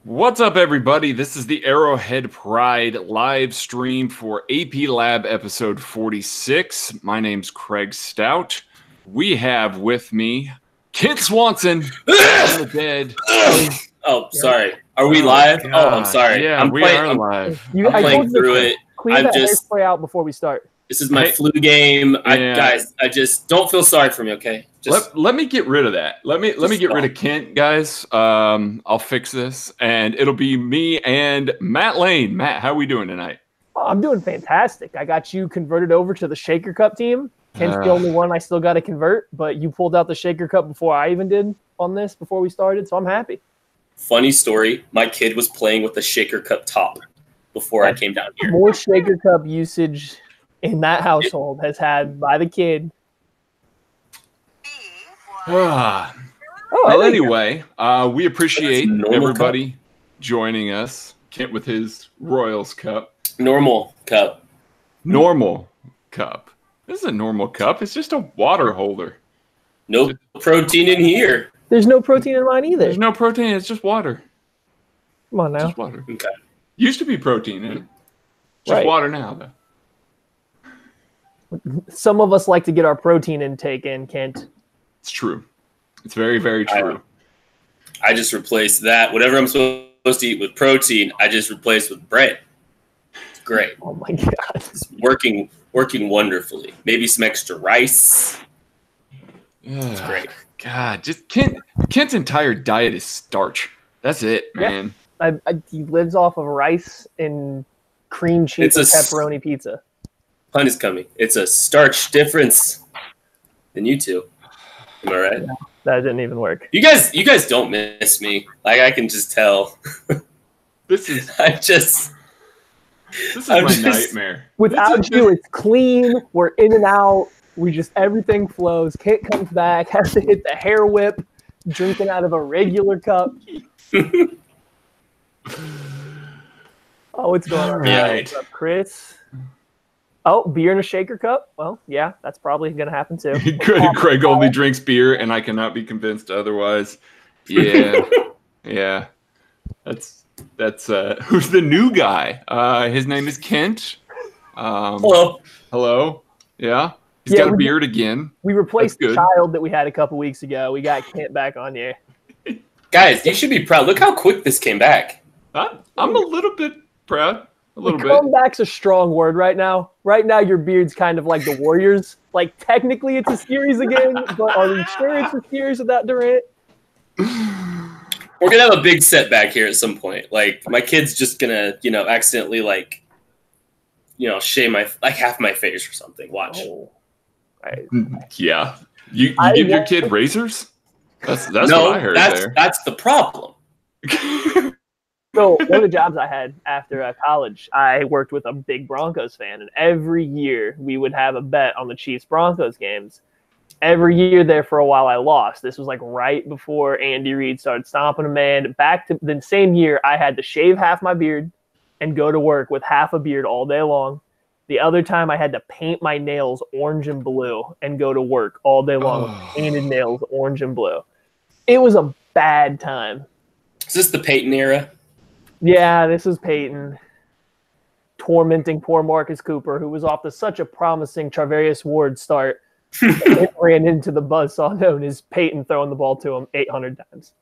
What's up, everybody? This is the Arrowhead Pride live stream for AP Lab episode 46. My name's Craig Stout. We have with me Kent Swanson from the dead. Oh, sorry. Are we live? God. Oh, I'm sorry. Yeah, we are live. I'm playing through it. Clean that hairspray out before we start. This is my flu game. Guys, I just don't feel sorry for me, okay? Let me get rid of that. Let me get rid of Kent, guys. I'll fix this, and it'll be me and Matt Lane. Matt, how are we doing tonight? Oh, I'm doing fantastic. I got you converted over to the Shaker Cup team. Kent's the only one I still got to convert, but you pulled out the Shaker Cup before I even did on this, before we started, so I'm happy. Funny story, my kid was playing with the Shaker Cup top before I came down here. More Shaker Cup usage in that household has had by the kid. Well, anyway, we appreciate everybody joining us. Kent with his Royals Cup. Normal cup. Normal cup. This is a normal cup. It's just a water holder. No protein in here. There's no protein in mine either. There's no protein. It's just water. Come on now. Just water. Okay. Used to be protein in it. Just water now, though. Some of us like to get our protein intake in, Kent. It's true. It's very, very true. I just replaced that. Whatever I'm supposed to eat with protein, I just replaced with bread. It's great. Oh my God. It's working wonderfully. Maybe some extra rice. It's great. God, just Kent's entire diet is starch. That's it, man. Yeah. He lives off of rice and cream cheese and pepperoni pizza. Pun is coming. It's a starch difference than you two. Am I right? No, that didn't even work. You guys don't miss me. Like, I can just tell. This is my nightmare. Without you, it's clean. We're in and out. Everything flows. Kent comes back, has to hit the hair whip, drinking out of a regular cup. Oh, what's going on? Right. What's up, Chris? Oh, beer in a Shaker Cup? Well, yeah, that's probably going to happen too. Craig only drinks beer, and I cannot be convinced otherwise. Yeah. Yeah. That's who's the new guy? His name is Kent. Hello. Yeah. He's got a beard again. We replaced the child that we had a couple weeks ago. We got Kent back on here. Guys, you should be proud. Look how quick this came back. I'm a little bit proud. A little bit. Comeback's a strong word right now. Right now, your beard's kind of like the Warriors. Like, technically, it's a series again, but are we sure it's a series without Durant? We're going to have a big setback here at some point. Like, my kid's just going to, accidentally, shave half my face or something. Watch. Oh. Yeah. You give your kid razors? That's what I heard there. That's the problem. So one of the jobs I had after college, I worked with a big Broncos fan, and every year we would have a bet on the Chiefs-Broncos games. Every year there for a while I lost. This was like right before Andy Reid started stomping a man. Back to the same year, I had to shave half my beard and go to work with half a beard all day long. The other time I had to paint my nails orange and blue and go to work all day long with painted nails orange and blue. It was a bad time. Is this the Peyton era? Yeah, this is Peyton tormenting poor Marcus Cooper, who was off to such a promising Charvarius Ward start. It ran into the buzzsaw known as Peyton throwing the ball to him 800 times.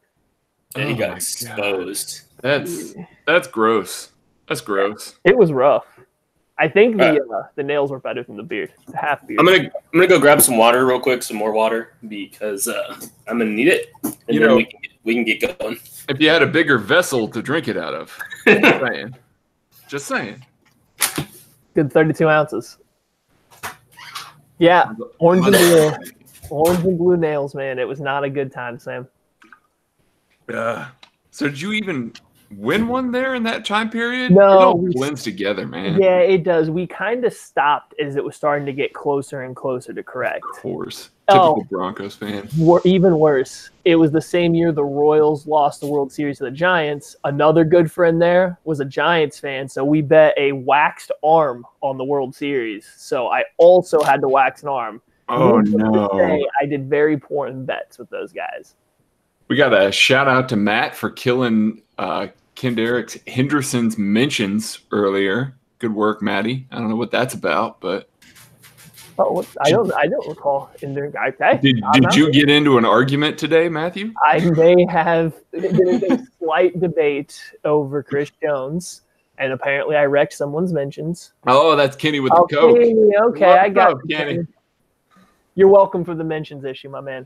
And he got exposed. That's gross. That's gross. It was rough. I think the nails were better than the beard. The half beard. I'm gonna go grab some water real quick, some more water, because I'm gonna need it, and then we can get going. If you had a bigger vessel to drink it out of, just saying. Good 32 ounces. Yeah, orange and blue nails, man. It was not a good time, Sam. So did you even win one there in that time period? No. It all blends together, man. Yeah, it does. We kind of stopped as it was starting to get closer and closer to correct. Of course. Typical Broncos fan. Even worse. It was the same year the Royals lost the World Series to the Giants. Another good friend there was a Giants fan, so we bet a waxed arm on the World Series. So I also had to wax an arm. Oh, no. I did very poor in bets with those guys. We got a shout out to Matt for killing Kendall Henderson's mentions earlier. Good work, Maddie. I don't know what that's about, but I don't recall. Did you get into an argument today, Matthew? I may have been in a slight debate over Chris Jones, and apparently I wrecked someone's mentions. Oh, that's Kenny with the Coke. Kenny, okay, What's I got up, Kenny. You're welcome for the mentions issue, my man.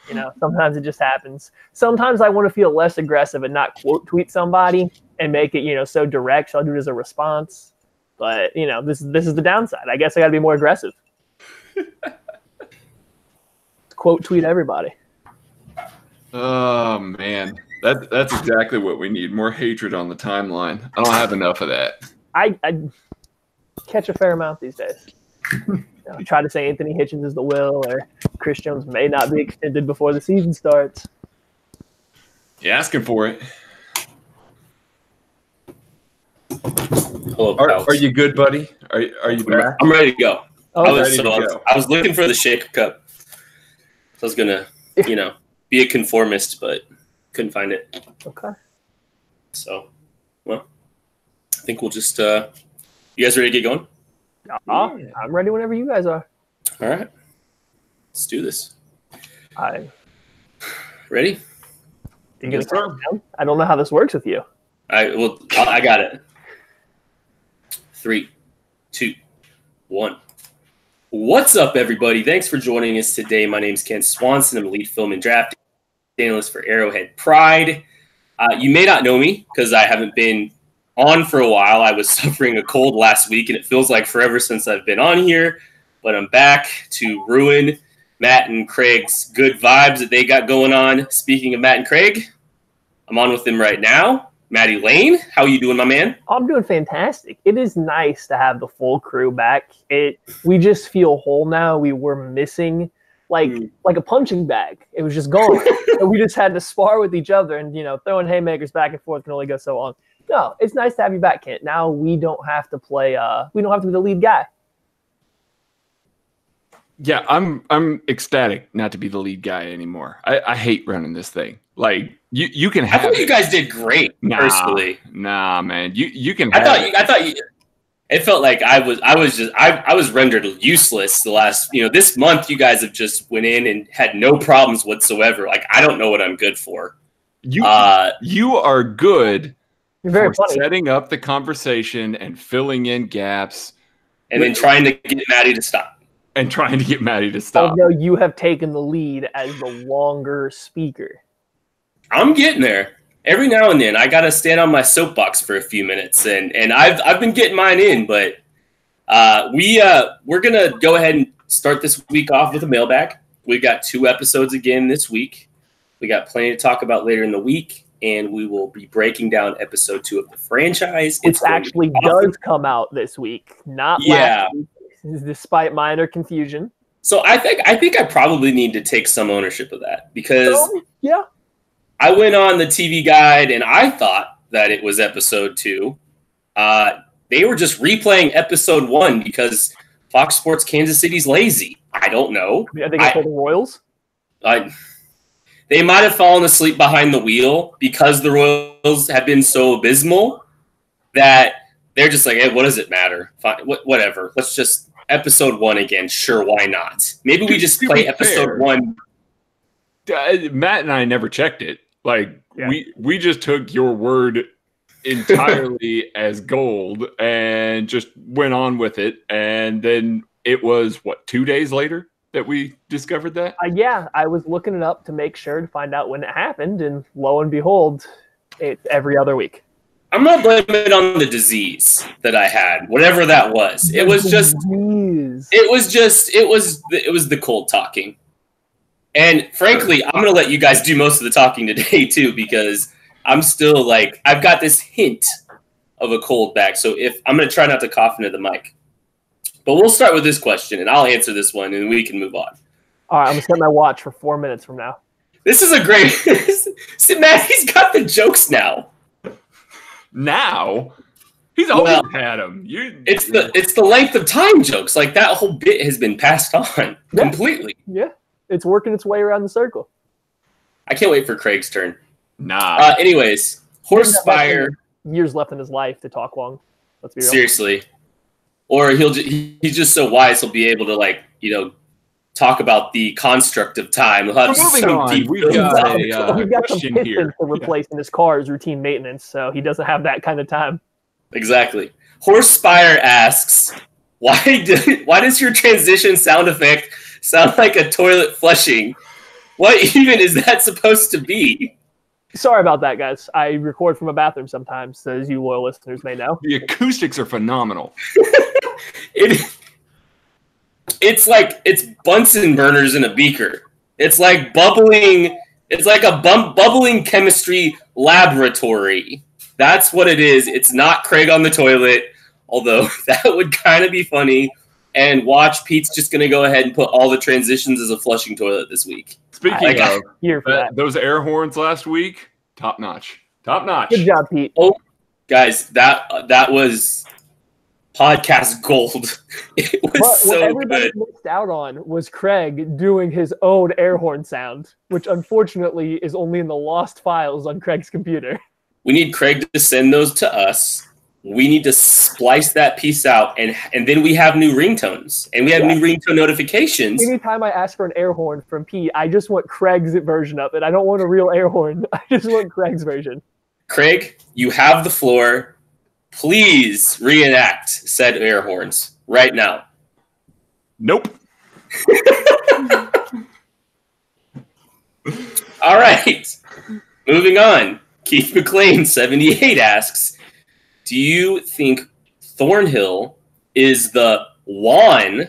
You know, sometimes it just happens. Sometimes I want to feel less aggressive and not quote tweet somebody and make it, so direct. So I'll do it as a response. But, this is the downside. I guess I got to be more aggressive. Quote tweet everybody. Oh, man. That's exactly what we need. More hatred on the timeline. I don't have enough of that. I catch a fair amount these days. Try to say Anthony Hitchens is the will, or Chris Jones may not be extended before the season starts. You asking for it? Hello, are you good, buddy? Are you back? I'm ready to go. Oh, I was looking for the shaker cup. So I was gonna, be a conformist, but couldn't find it. Okay. So, well, I think we'll just. You guys ready to get going? I'm ready whenever you guys are. All right. Let's do this. You Ready? gonna count down? I don't know how this works with you. I got it. 3, 2, 1. What's up, everybody? Thanks for joining us today. My name is Ken Swanson. I'm a lead film and draft analyst for Arrowhead Pride. You may not know me because I haven't been on for a while. I was suffering a cold last week, and it feels like forever since I've been on here. But I'm back to ruin Matt and Craig's good vibes that they got going on. Speaking of Matt and Craig, I'm on with them right now. Maddie Lane, how are you doing, my man? I'm doing fantastic. It is nice to have the full crew back. We just feel whole now. We were missing like a punching bag. It was just gone. And we just had to spar with each other, and throwing haymakers back and forth can only go so long. No, it's nice to have you back, Kent. Now we don't have to play. We don't have to be the lead guy. Yeah, I'm ecstatic not to be the lead guy anymore. I hate running this thing. Like you can have. I thought you guys did great personally. Nah, man. You can. I thought you. It felt like I was rendered useless the last. This month you guys have just went in and had no problems whatsoever. Like I don't know what I'm good for. You are good. You're very for funny. setting up the conversation and filling in gaps, and then trying to get Maddie to stop. Although you have taken the lead as the longer speaker. I'm getting there. Every now and then, I got to stand on my soapbox for a few minutes, and I've been getting mine in. But we're gonna go ahead and start this week off with a mailbag. We've got 2 episodes again this week. We got plenty to talk about later in the week, and we will be breaking down episode 2 of the franchise. It actually does come out this week, not last week, despite minor confusion. So I think I probably need to take some ownership of that because yeah. I went on the TV guide and I thought that it was episode 2. They were just replaying episode 1 because Fox Sports Kansas City's lazy. I don't know. I think it's called the Royals. They might have fallen asleep behind the wheel because the Royals have been so abysmal that they're just like, hey, what does it matter? Fine, whatever. Let's just episode 1 again. Sure, why not? Maybe we just play episode 1. Matt and I never checked it. We just took your word entirely as gold and just went on with it. And then it was 2 days later that we discovered that? Yeah, I was looking it up to make sure to find out when it happened, and lo and behold, it's every other week. I'm not blaming it on the disease that I had, whatever that was. It was the cold talking. And frankly, I'm going to let you guys do most of the talking today too, because I'm still I've got this hint of a cold back. So I'm going to try not to cough into the mic. But we'll start with this question, and I'll answer this one, and we can move on. All right, I'm going to set my watch for 4 minutes from now. This is a great... See, Matt, he's got the jokes now. Now? He's always had them. It's the length of time jokes. That whole bit has been passed on completely. Yeah, it's working its way around the circle. I can't wait for Craig's turn. Nah. Anyways, Horsefire years left in his life to talk long. Let's be real. Seriously. Or he's just so wise, he'll be able to, talk about the construct of time. Moving on, we've got a question some here. To replace in his car as routine maintenance, so he doesn't have that kind of time. Exactly. Horsespire asks, why does your transition sound effect sound like a toilet flushing? What even is that supposed to be? Sorry about that, guys. I record from a bathroom sometimes, as you loyal listeners may know. The acoustics are phenomenal. It's Bunsen burners in a beaker. It's like bubbling. It's like a bubbling chemistry laboratory. That's what it is. It's not Craig on the toilet, although that would kind of be funny. And watch, Pete's just going to go ahead and put all the transitions as a flushing toilet this week. Speaking of those air horns last week, top notch. Top notch. Good job, Pete. Oh, guys, that was podcast gold. It was what everybody good. missed out on was Craig doing his own air horn sound, which unfortunately is only in the lost files on Craig's computer. We need Craig to send those to us. We need to splice that piece out, and then we have new ringtones, and we have new ringtone notifications. Anytime I ask for an air horn from Pete, I just want Craig's version of it. I don't want a real air horn. I just want Craig's version. Craig, you have the floor. Please reenact said air horns right now. Nope. All right. Moving on. Keith McLean, 78, asks, do you think Thornhill is the Juan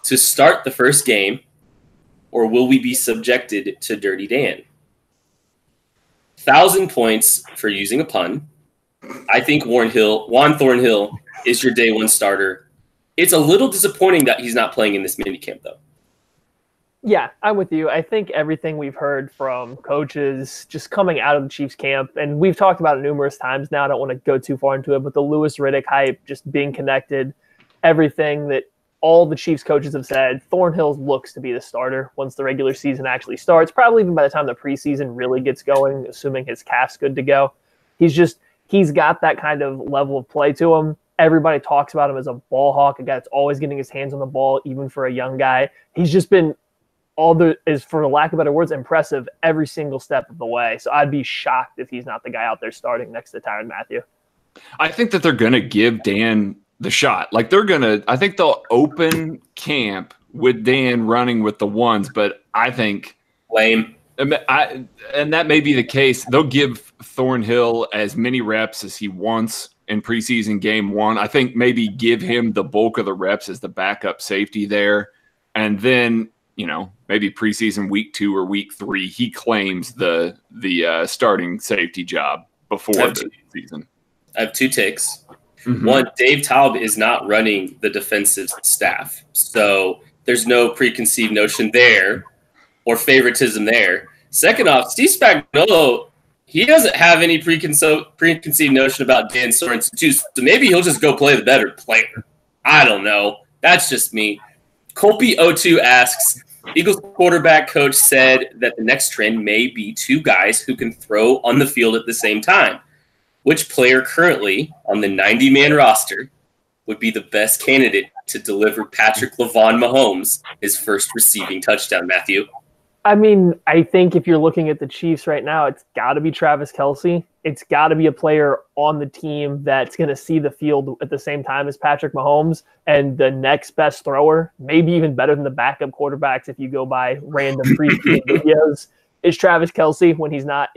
to start the first game, or will we be subjected to Dirty Dan? 1,000 points for using a pun. I think Juan Thornhill is your day one starter. It's a little disappointing that he's not playing in this minicamp, though. Yeah, I'm with you. I think everything we've heard from coaches just coming out of the Chiefs camp, and we've talked about it numerous times now, I don't want to go too far into it, but the Louis Riddick hype, just being connected, everything that all the Chiefs coaches have said, Thornhill looks to be the starter once the regular season actually starts, probably even by the time the preseason really gets going, assuming his calf's good to go. He's got that kind of level of play to him. Everybody talks about him as a ball hawk, a guy that's always getting his hands on the ball, even for a young guy. He's just been for lack of better words, impressive every single step of the way. So I'd be shocked if he's not the guy out there starting next to Tyrann Mathieu. I think that they're going to give Dan the shot. Like I think they'll open camp with Dan running with the ones, but I think lame. And that may be the case. They'll give Thornhill as many reps as he wants in preseason game one. I think maybe give him the bulk of the reps as the backup safety there. And then, maybe preseason week 2 or week 3, he claims the starting safety job before the season. I have 2 takes. Mm-hmm. One, Dave Taub is not running the defensive staff. So there's no preconceived notion there or favoritism there. Second off, Steve Spagnolo, he doesn't have any preconceived notion about Dan Sorensen too, so maybe he'll just go play the better player. I don't know. That's just me. Colpy02 asks, Eagles quarterback coach said that the next trend may be 2 guys who can throw on the field at the same time. Which player currently on the 90-man roster would be the best candidate to deliver Patrick Mahomes his first receiving touchdown, Matthew? I mean, I think if you're looking at the Chiefs right now, it's got to be Travis Kelce. It's got to be a player on the team that's going to see the field at the same time as Patrick Mahomes, and the next best thrower, maybe even better than the backup quarterbacks if you go by random preseason videos, is Travis Kelce when he's not,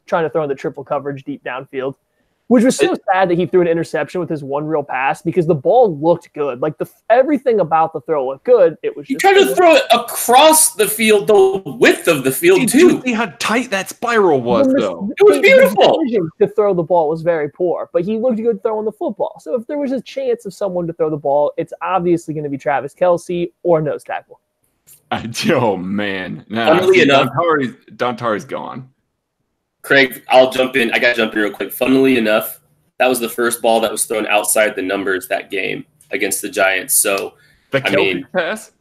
trying to throw in the triple coverage deep downfield. Which was so sad that he threw an interception with his one real pass because the ball looked good. Like everything about the throw looked good. It was. He tried to throw it across the field, the width of the field too. You see how tight that spiral was, though. It was beautiful. The decision to throw the ball was very poor, but he looked good throwing the football. So if there was a chance of someone to throw the ball, it's obviously going to be Travis Kelce or nose tackle. Oh man! Funnily enough, Don Tari's gone. Craig, I'll jump in. I got to jump in real quick. Funnily enough, that was the first ball that was thrown outside the numbers that game against the Giants. So, The Kelce pass?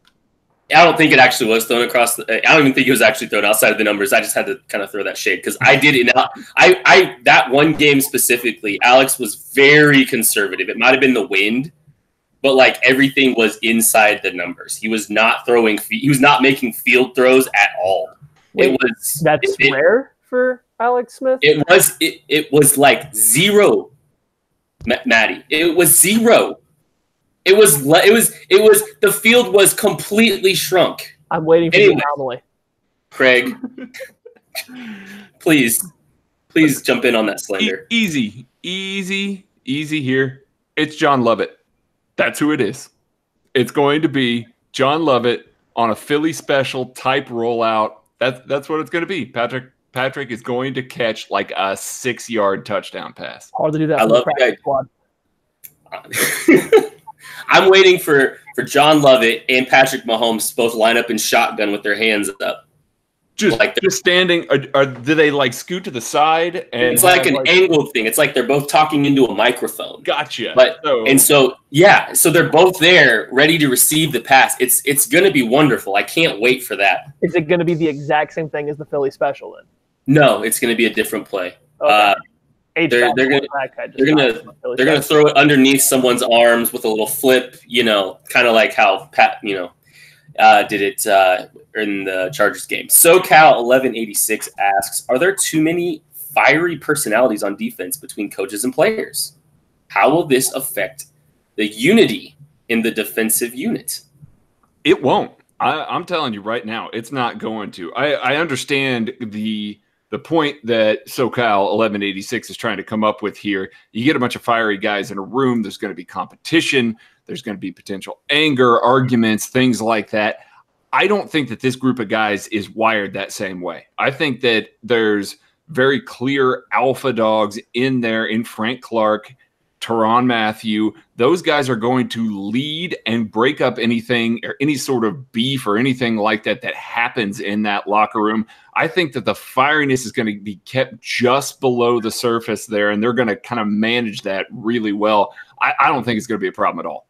I don't think it actually was thrown across. I don't even think it was actually thrown outside of the numbers. I just had to kind of throw that shade because I did it. I that one game specifically, Alex was very conservative. It might have been the wind, but like everything was inside the numbers. He was not throwing. He was not making field throws at all. Wait, that's rare for Alex Smith. It was like zero, Maddie. It was zero. It was the field was completely shrunk. I'm waiting for the anomaly. Craig, please jump in on that slender. Easy here. It's John Lovett. That's who it is. It's going to be John Lovett on a Philly special type rollout. That's what it's going to be. Patrick is going to catch like a 6-yard touchdown pass. Hard to do that. I love that squad. I'm waiting for John Lovett and Patrick Mahomes to both line up in shotgun with their hands up. Just standing. Do they like scoot to the side? And it's like an angled thing. It's like they're both talking into a microphone. Gotcha. So they're both there, ready to receive the pass. It's going to be wonderful. I can't wait for that. Is it going to be the exact same thing as the Philly special then? No, it's going to be a different play. Okay. They're gonna throw it underneath someone's arms with a little flip, kind of like how Pat, did it in the Chargers game. SoCal 1186 asks, are there too many fiery personalities on defense between coaches and players? How will this affect the unity in the defensive unit? It won't. I'm telling you right now, it's not going to. I understand the point that SoCal 1186 is trying to come up with here. You get a bunch of fiery guys in a room. There's going to be competition. There's going to be potential anger, arguments, things like that. I don't think that this group of guys is wired that same way. I think that there's very clear alpha dogs in there in Frank Clark, Tyrann Mathieu. Those guys are going to lead and break up anything or any sort of beef or anything like that happens in that locker room. I think that the fieriness is going to be kept just below the surface there, and they're going to kind of manage that really well. I don't think it's going to be a problem at all.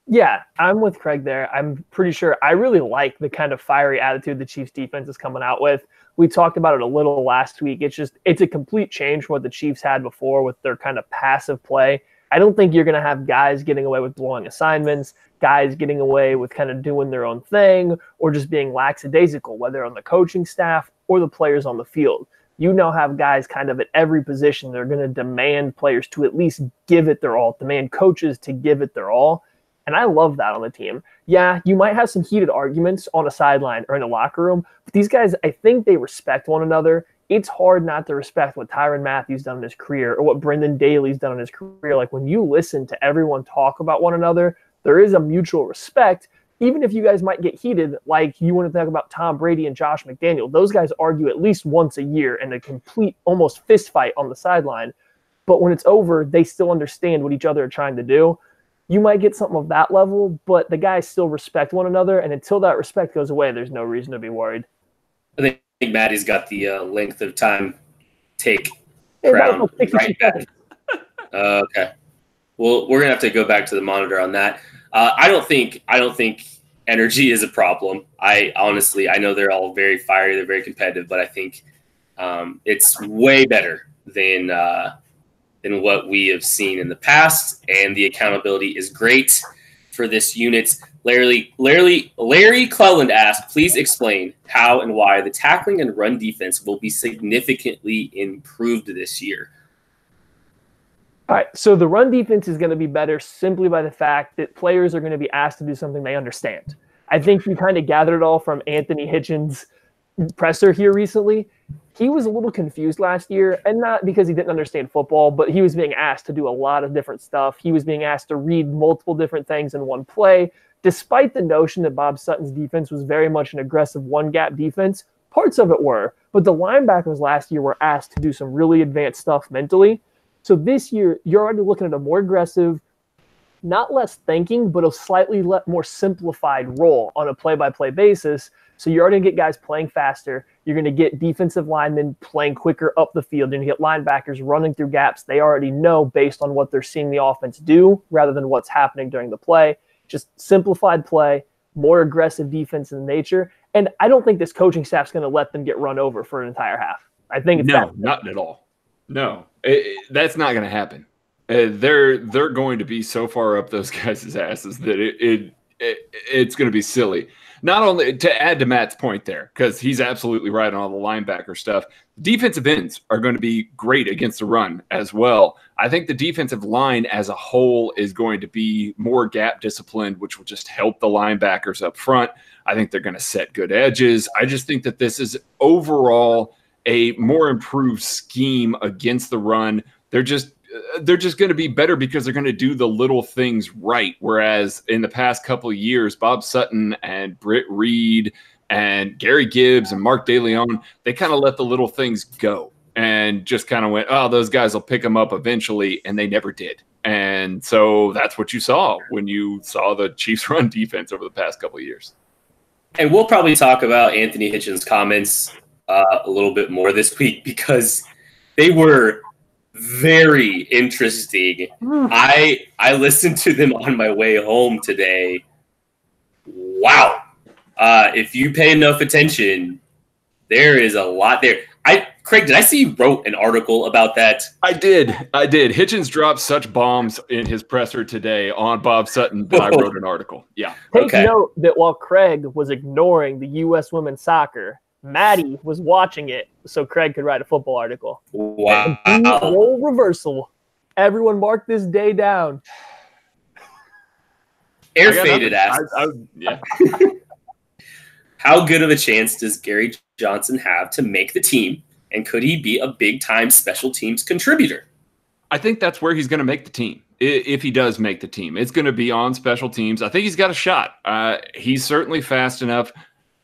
Yeah, I'm with Craig there. I'm pretty sure I really like the kind of fiery attitude the Chiefs defense is coming out with. We talked about it a little last week. It's a complete change from what the Chiefs had before with their kind of passive play. I don't think you're going to have guys getting away with blowing assignments, guys getting away with kind of doing their own thing, or just being lackadaisical, whether on the coaching staff or the players on the field. You now have guys kind of at every position. They're going to demand players to at least give it their all, demand coaches to give it their all. And I love that on the team. Yeah, you might have some heated arguments on a sideline or in a locker room, but these guys, I think they respect one another. It's hard not to respect what Tyrann Mathieu's done in his career or what Brendan Daly's done in his career. Like when you listen to everyone talk about one another, there is a mutual respect. Even if you guys might get heated, like you want to talk about Tom Brady and Josh McDaniel, those guys argue at least once a year in a complete almost fist fight on the sideline. But when it's over, they still understand what each other are trying to do. You might get something of that level, but the guys still respect one another, and until that respect goes away, there's no reason to be worried. I think Maddie's got the length of time take crown right back. Okay. Well, we're gonna have to go back to the monitor on that. I don't think energy is a problem. I know they're all very fiery, they're very competitive, but I think it's way better than what we have seen in the past, and the accountability is great for this unit. Larry Cleland asked, please explain how and why the tackling and run defense will be significantly improved this year. All right, so the run defense is going to be better simply by the fact that players are going to be asked to do something they understand. I think you kind of gathered it all from Anthony Hitchens' presser here recently. He was a little confused last year, and not because he didn't understand football, but he was being asked to do a lot of different stuff. He was being asked to read multiple different things in one play. Despite the notion that Bob Sutton's defense was very much an aggressive one-gap defense, parts of it were, but the linebackers last year were asked to do some really advanced stuff mentally. So this year, you're already looking at a more aggressive, not less thinking, but a slightly more simplified role on a play-by-play basis. So you're already going to get guys playing faster. You're going to get defensive linemen playing quicker up the field. You're going to get linebackers running through gaps they already know based on what they're seeing the offense do rather than what's happening during the play. Just simplified play, more aggressive defense in nature. And I don't think this coaching staff's going to let them get run over for an entire half. I think it's not at all. No, that's not going to happen. They're going to be so far up those guys' asses that it's going to be silly. Not only to add to Matt's point there, because he's absolutely right on all the linebacker stuff. Defensive ends are going to be great against the run as well. I think the defensive line as a whole is going to be more gap disciplined, which will just help the linebackers up front. I think they're going to set good edges. I just think that this is overall a more improved scheme against the run. They're just going to be better because they're going to do the little things right. Whereas in the past couple of years, Bob Sutton and Britt Reed and Gary Gibbs and Mark DeLeon, they kind of let the little things go and just kind of went, oh, those guys will pick them up eventually, and they never did. And so that's what you saw when you saw the Chiefs run defense over the past couple of years. And we'll probably talk about Anthony Hitchens' comments a little bit more this week because they were very interesting. I listened to them on my way home today. Wow. If you pay enough attention, there is a lot there. Craig, did I see you wrote an article about that? I did. Hitchens dropped such bombs in his presser today on Bob Sutton that I wrote an article. Yeah. Take note that while Craig was ignoring the U.S. women's soccer, Maddie was watching it so Craig could write a football article. Wow. Role reversal. Everyone mark this day down. Air faded asks. Yeah. How good of a chance does Gary Johnson have to make the team? And could he be a big-time special teams contributor? I think that's where he's going to make the team. If he does make the team, it's going to be on special teams. I think he's got a shot. He's certainly fast enough.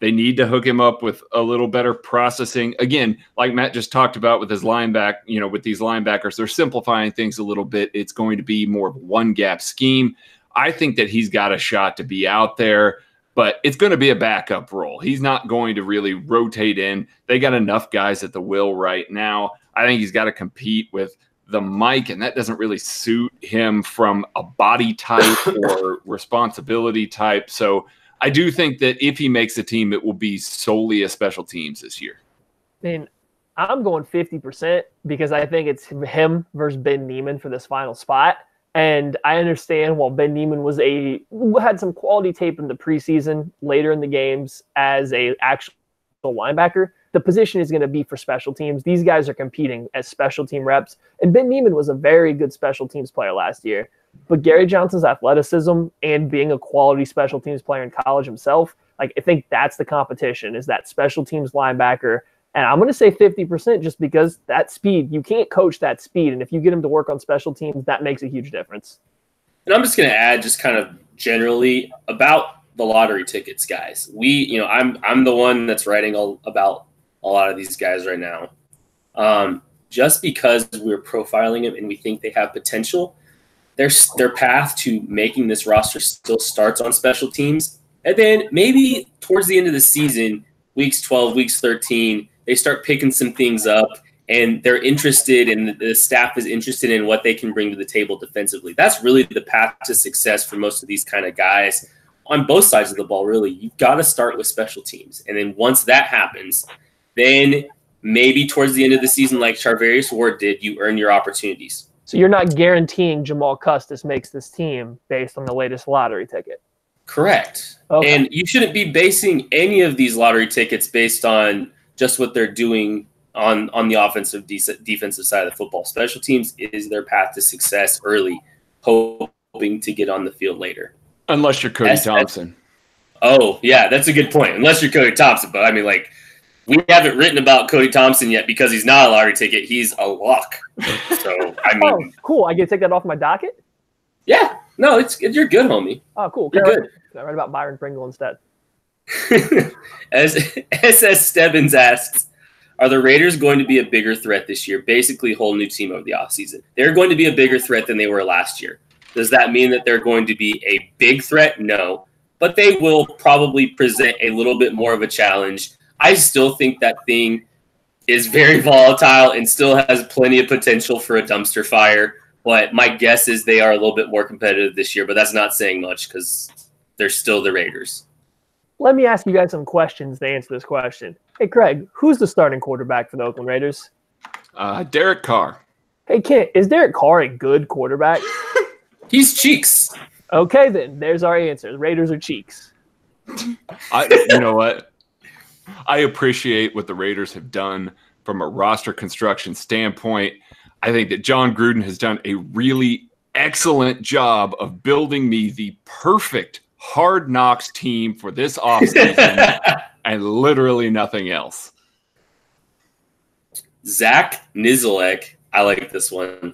They need to hook him up with a little better processing. Again, like Matt just talked about with his linebacker, with these linebackers, they're simplifying things a little bit. It's going to be more of a one-gap scheme. I think that he's got a shot to be out there, but it's going to be a backup role. He's not going to really rotate in. They got enough guys at the will right now. I think he's got to compete with the Mike, and that doesn't really suit him from a body type or responsibility type. So I do think that if he makes the team, it will be solely a special teams this year. I mean, I'm going 50% because I think it's him versus Ben Neiman for this final spot. And I understand while Ben Neiman had some quality tape in the preseason, later in the games as a actual linebacker, the position is going to be for special teams. These guys are competing as special team reps. And Ben Neiman was a very good special teams player last year. But Gary Johnson's athleticism and being a quality special teams player in college himself, I think that's the competition, is that special teams linebacker. And I'm going to say 50% just because that speed, you can't coach that speed. And if you get him to work on special teams, that makes a huge difference. And I'm just going to add just kind of generally about the lottery tickets, guys. I'm the one that's writing about a lot of these guys right now. Just because we're profiling them and we think they have potential, their path to making this roster still starts on special teams. And then maybe towards the end of the season, weeks 12, weeks 13, they start picking some things up and they're interested and the staff is interested in what they can bring to the table defensively. That's really the path to success for most of these kind of guys on both sides of the ball, really. You've got to start with special teams. And then once that happens, then maybe towards the end of the season, like Charvarius Ward did, you earn your opportunities. So you're not guaranteeing Jamal Custis makes this team based on the latest lottery ticket? Correct. Okay. And you shouldn't be basing any of these lottery tickets based on just what they're doing on the offensive defensive side of the football. Special teams is their path to success early, hoping to get on the field later. Unless you're Cody Thompson. Oh, yeah, that's a good point. Unless you're Cody Thompson. But, we haven't written about Cody Thompson yet because he's not a lottery ticket. He's a lock. So, Oh, cool. I get to take that off my docket? Yeah. No, you're good, homie. Oh, cool. You're good. Can I write about Byron Pringle instead? As SS Stebbins asks, are the Raiders going to be a bigger threat this year? Basically, a whole new team over the offseason. They're going to be a bigger threat than they were last year. Does that mean that they're going to be a big threat? No. But they will probably present a little bit more of a challenge. I still think that thing is very volatile and still has plenty of potential for a dumpster fire. But my guess is they are a little bit more competitive this year. But that's not saying much because they're still the Raiders. Let me ask you guys some questions to answer this question. Hey, Craig, who's the starting quarterback for the Oakland Raiders? Derek Carr. Hey, Kent, is Derek Carr a good quarterback? He's cheeks. Okay, then. There's our answer. The Raiders are cheeks. You know what? I appreciate what the Raiders have done from a roster construction standpoint. I think that John Gruden has done a really excellent job of building me the perfect Hard Knocks team for this offseason and literally nothing else. Zach Nizelek, I like this one.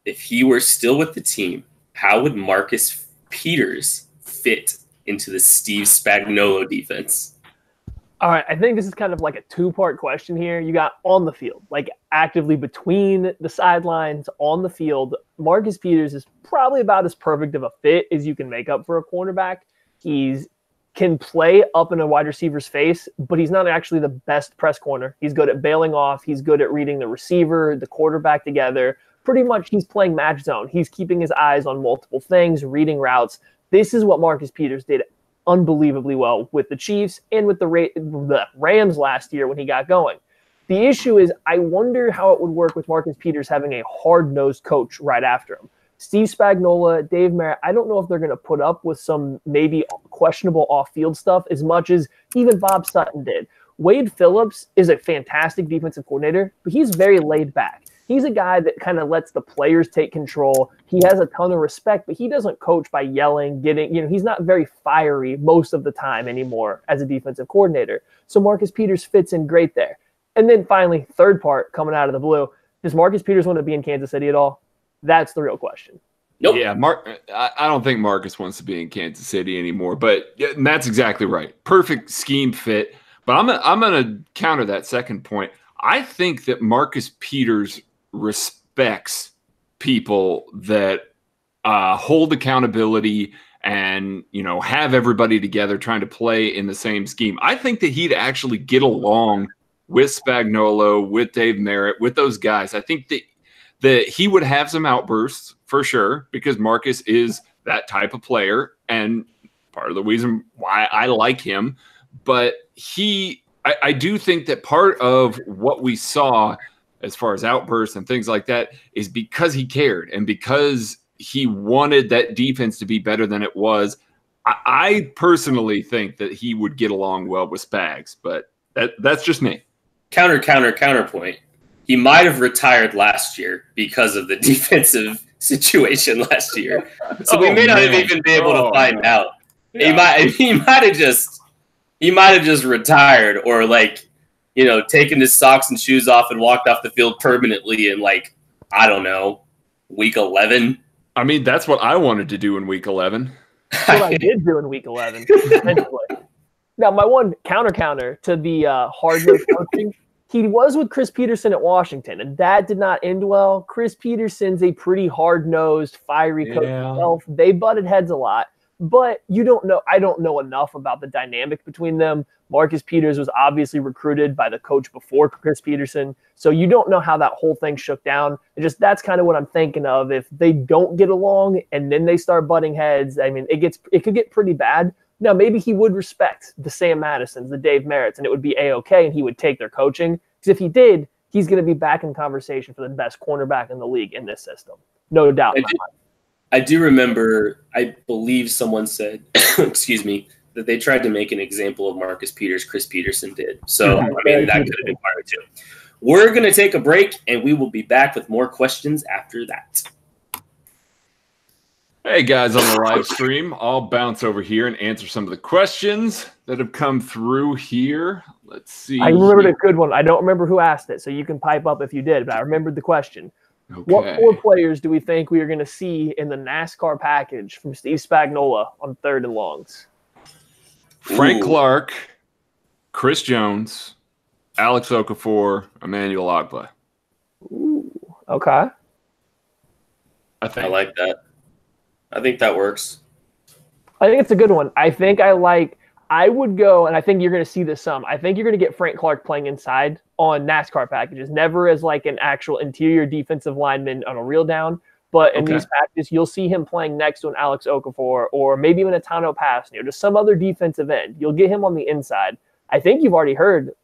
If he were still with the team, how would Marcus Peters fit into the Steve Spagnolo defense? All right, I think this is kind of like a two-part question here. You got on the field, like actively between the sidelines, on the field. Marcus Peters is probably about as perfect of a fit as you can make up for a cornerback. He can play up in a wide receiver's face, but he's not actually the best press corner. He's good at bailing off. He's good at reading the receiver, the quarterback together. Pretty much he's playing match zone. He's keeping his eyes on multiple things, reading routes. This is what Marcus Peters did unbelievably well with the Chiefs and with the Rams last year when he got going. The issue is I wonder how it would work with Marcus Peters having a hard-nosed coach right after him. Steve Spagnuolo, Dave Merritt, I don't know if they're going to put up with some maybe questionable off-field stuff as much as even Bob Sutton did. Wade Phillips is a fantastic defensive coordinator, but he's very laid back. He's a guy that kind of lets the players take control. He has a ton of respect, but he doesn't coach by yelling, he's not very fiery most of the time anymore as a defensive coordinator. So Marcus Peters fits in great there. And then finally, third part coming out of the blue, does Marcus Peters want to be in Kansas City at all? That's the real question. Nope. Yeah, I don't think Marcus wants to be in Kansas City anymore, but that's exactly right. Perfect scheme fit. But I'm going to counter that second point. I think that Marcus Peters respects people that hold accountability and, have everybody together trying to play in the same scheme. I think that he'd actually get along with Spagnolo, with Dave Merritt, with those guys. I think that he would have some outbursts for sure because Marcus is that type of player and part of the reason why I like him. But I do think that part of what we saw as far as outbursts and things like that is because he cared and because he wanted that defense to be better than it was. I personally think that he would get along well with Spags, but that's just me. Counterpoint. He might have retired last year because of the defensive situation last year. So we may not have even been able to find out. Yeah. He might have just retired or taken his socks and shoes off and walked off the field permanently in I don't know, week 11. I mean, that's what I wanted to do in week 11. That's what I did do in week 11. Now, my one counter to the hard-nosed coaching, he was with Chris Peterson at Washington, and that did not end well. Chris Peterson's a pretty hard-nosed, fiery coach himself. They butted heads a lot, but you don't know. I don't know enough about the dynamic between them. Marcus Peters was obviously recruited by the coach before Chris Peterson, so you don't know how that whole thing shook down. That's kind of what I'm thinking of. If they don't get along and then they start butting heads, I mean, it could get pretty bad. Now, maybe he would respect the Sam Madisons, the Dave Merritts, and it would be A-okay, and he would take their coaching. Because if he did, he's going to be back in conversation for the best cornerback in the league in this system. No doubt in my mind. I do remember, I believe someone said, excuse me, that they tried to make an example of Marcus Peters. Chris Peterson did. So, that could have been part of it too. We're going to take a break, and we will be back with more questions after that. Hey guys on the live stream, I'll bounce over here and answer some of the questions that have come through here. Let's see. I remembered a good one. I don't remember who asked it, so you can pipe up if you did, but I remembered the question. Okay. What 4 players do we think we are going to see in the NASCAR package from Steve Spagnuolo on 3rd and longs? Frank Clark, Chris Jones, Alex Okafor, Emmanuel Ogbah. Ooh, okay. I like that. I think that works. I think it's a good one. I would go, and I think you're going to see this some. I think you're going to get Frank Clark playing inside on NASCAR packages, never as an actual interior defensive lineman on a reel down. But in these packages, you'll see him playing next to an Alex Okafor or maybe even a Tano Pasney or just some other defensive end. You'll get him on the inside. I think you've already heard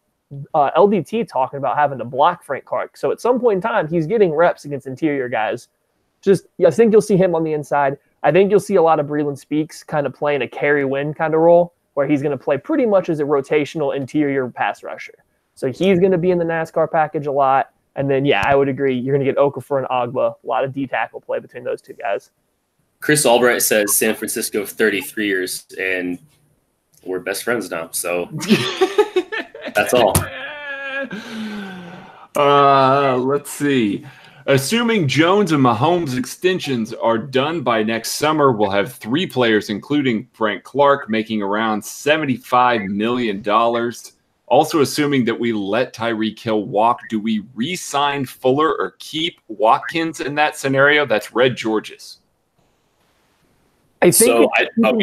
LDT talking about having to block Frank Clark. So at some point in time, he's getting reps against interior guys. I think you'll see him on the inside. I think you'll see a lot of Breland Speaks kind of playing a carry win kind of role where he's going to play pretty much as a rotational interior pass rusher. So he's going to be in the NASCAR package a lot. And then, I would agree. You're going to get Okafor and Agba. A lot of D-tackle play between those two guys. Chris Albright says San Francisco 33 years, and we're best friends now. So that's all. Let's see. Assuming Jones and Mahomes extensions are done by next summer, we'll have 3 players, including Frank Clark, making around $75 million. Also, assuming that we let Tyreek Hill walk, do we re-sign Fuller or keep Watkins in that scenario? That's Red George's. I think go,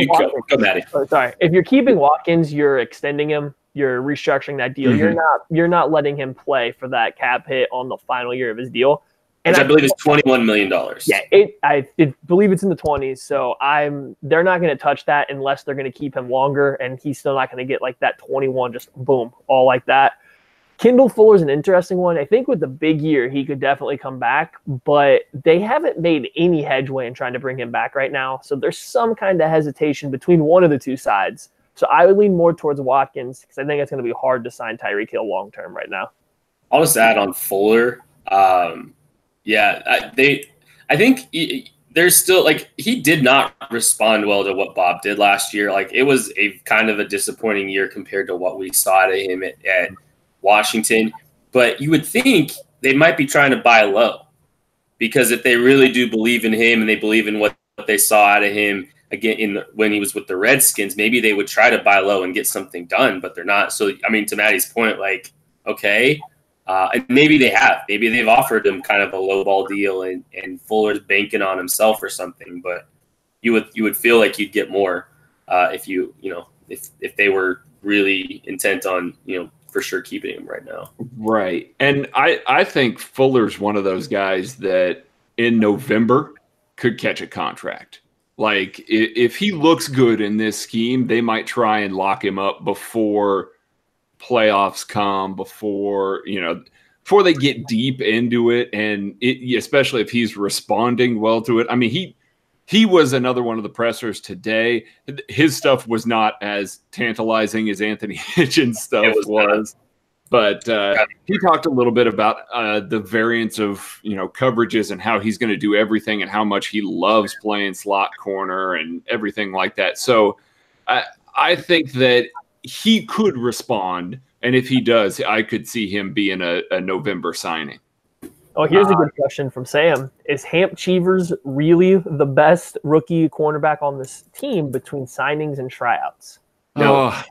Maddie. Sorry. If you're keeping Watkins, you're extending him. You're restructuring that deal. Mm-hmm. You're not letting him play for that cap hit on the final year of his deal. And I believe it's $21 million. Yeah, I believe it's in the 20s. So they're not going to touch that unless they're going to keep him longer, and he's still not going to get like that 21, just boom, all like that. Kendall Fuller's an interesting one. I think with the big year, he could definitely come back, but they haven't made any headway in trying to bring him back right now. So there's some kind of hesitation between one of the two sides. So I would lean more towards Watkins because I think it's going to be hard to sign Tyreek Hill long term right now. I'll just add on Fuller. I think there's still like he did not respond well to what Bob did last year. Like it was a kind of a disappointing year compared to what we saw out of him at Washington. But you would think they might be trying to buy low because if they really do believe in him and they believe in what they saw out of him again when he was with the Redskins, maybe they would try to buy low and get something done, but they're not. So I mean, to Maddie's point, like okay. And maybe they have. Maybe they've offered him kind of a lowball deal, and Fuller's banking on himself or something. But you would feel like you'd get more if they were really intent on for sure keeping him right now. Right, and I think Fuller's one of those guys that in November could catch a contract. Like if he looks good in this scheme, they might try and lock him up before playoffs come, before they get deep into it, and especially if he's responding well to it. I mean, he was another one of the pressers today. His stuff was not as tantalizing as Anthony Hitchens' stuff was, but he talked a little bit about the variance of coverages and how he's going to do everything and how much he loves playing slot corner and everything like that. So I think that he could respond, and if he does, I could see him being a November signing. Oh, here's a good question from Sam. Is Hamp Cheevers really the best rookie cornerback on this team between signings and tryouts? No. Oh,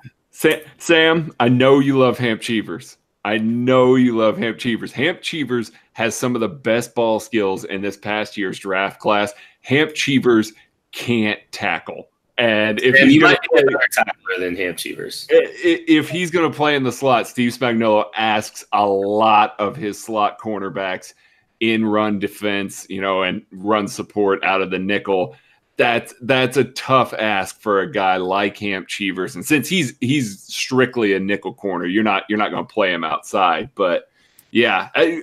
Sam, I know you love Hamp Cheevers. Hamp Cheevers has some of the best ball skills in this past year's draft class. Hamp Cheevers can't tackle. And if he might be a better tackler than Hamp Cheevers. If he's going to play in the slot, Steve Spagnolo asks a lot of his slot cornerbacks in run defense, and run support out of the nickel. That's a tough ask for a guy like Hamp Cheevers. And since he's strictly a nickel corner, you're not going to play him outside. But yeah, you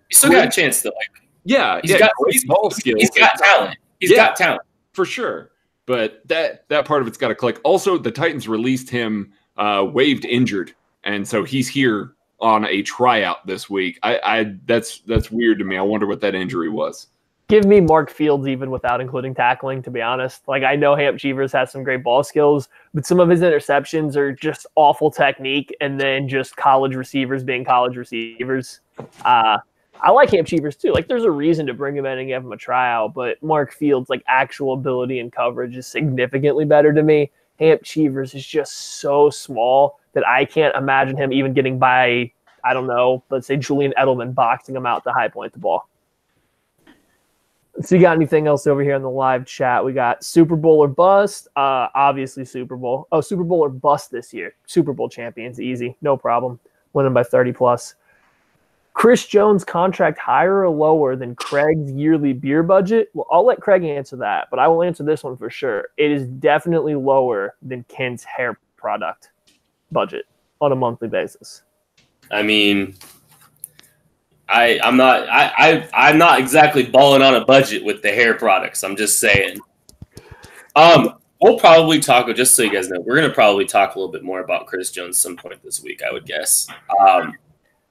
still got a chance to He's got ball skills. He's got talent. He's got talent for sure. But that part of it's got to click. Also, the Titans released him waived injured, and so he's here on a tryout this week. That's weird to me. I wonder what that injury was. Give me Mark Fields even without including tackling, to be honest. Like I know Hamp Cheevers has some great ball skills, but some of his interceptions are just awful technique, and then just college receivers being college receivers. I like Hamp Cheevers too. Like there's a reason to bring him in and give him a tryout, but Mark Fields' like actual ability and coverage is significantly better to me. Hamp Cheevers is just so small that I can't imagine him even getting by, I don't know, let's say Julian Edelman boxing him out to high point the ball. So you got anything else over here in the live chat? We got Super Bowl or bust. Obviously Super Bowl. Oh, Super Bowl or bust this year. Super Bowl champions, easy, no problem. Winning by 30 plus. Chris Jones' contract higher or lower than Craig's yearly beer budget? Well, I'll let Craig answer that, but I will answer this one for sure. It is definitely lower than Ken's hair product budget on a monthly basis. I mean, I'm not exactly balling on a budget with the hair products. I'm just saying. We'll probably talk, just so you guys know, we're going to probably talk a little bit more about Chris Jones some point this week, I would guess.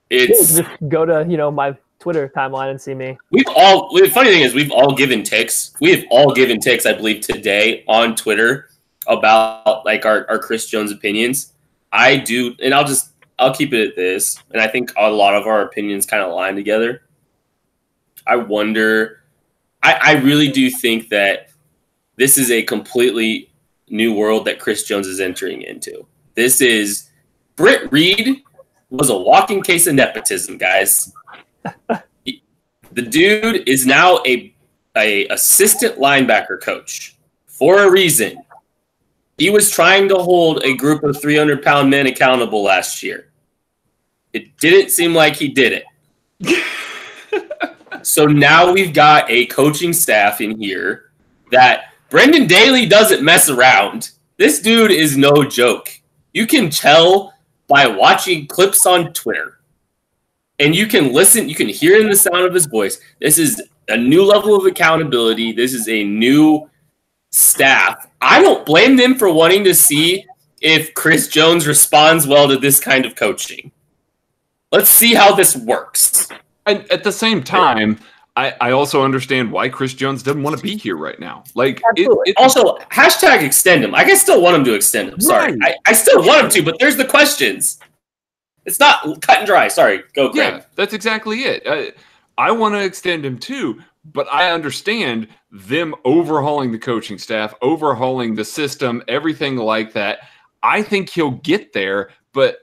It's just go to, my Twitter timeline and see me. The funny thing is we've all given takes. We have all given takes, I believe, today on Twitter about like our Chris Jones opinions. I do, and I'll keep it at this, and I think a lot of our opinions kind of align together. I wonder, I really do think that this is a completely new world that Chris Jones is entering into. This is Britt Reed was a walking case of nepotism, guys. The dude is now a assistant linebacker coach for a reason. He was trying to hold a group of 300-pound men accountable last year. It didn't seem like he did it. So now we've got a coaching staff in here that Brendan Daly doesn't mess around. This dude is no joke. You can tell by watching clips on Twitter. And you can listen, you can hear in the sound of his voice. This is a new level of accountability. This is a new staff. I don't blame them for wanting to see if Chris Jones responds well to this kind of coaching. Let's see how this works. And at the same time, I also understand why Chris Jones doesn't want to be here right now. Like, also, hashtag extend him. I still want him to extend him. Sorry. Right. I still want him to, but there's the questions. It's not cut and dry. Sorry. Go, Craig. Yeah, that's exactly it. I want to extend him too, but I understand them overhauling the coaching staff, overhauling the system, everything like that. I think he'll get there, but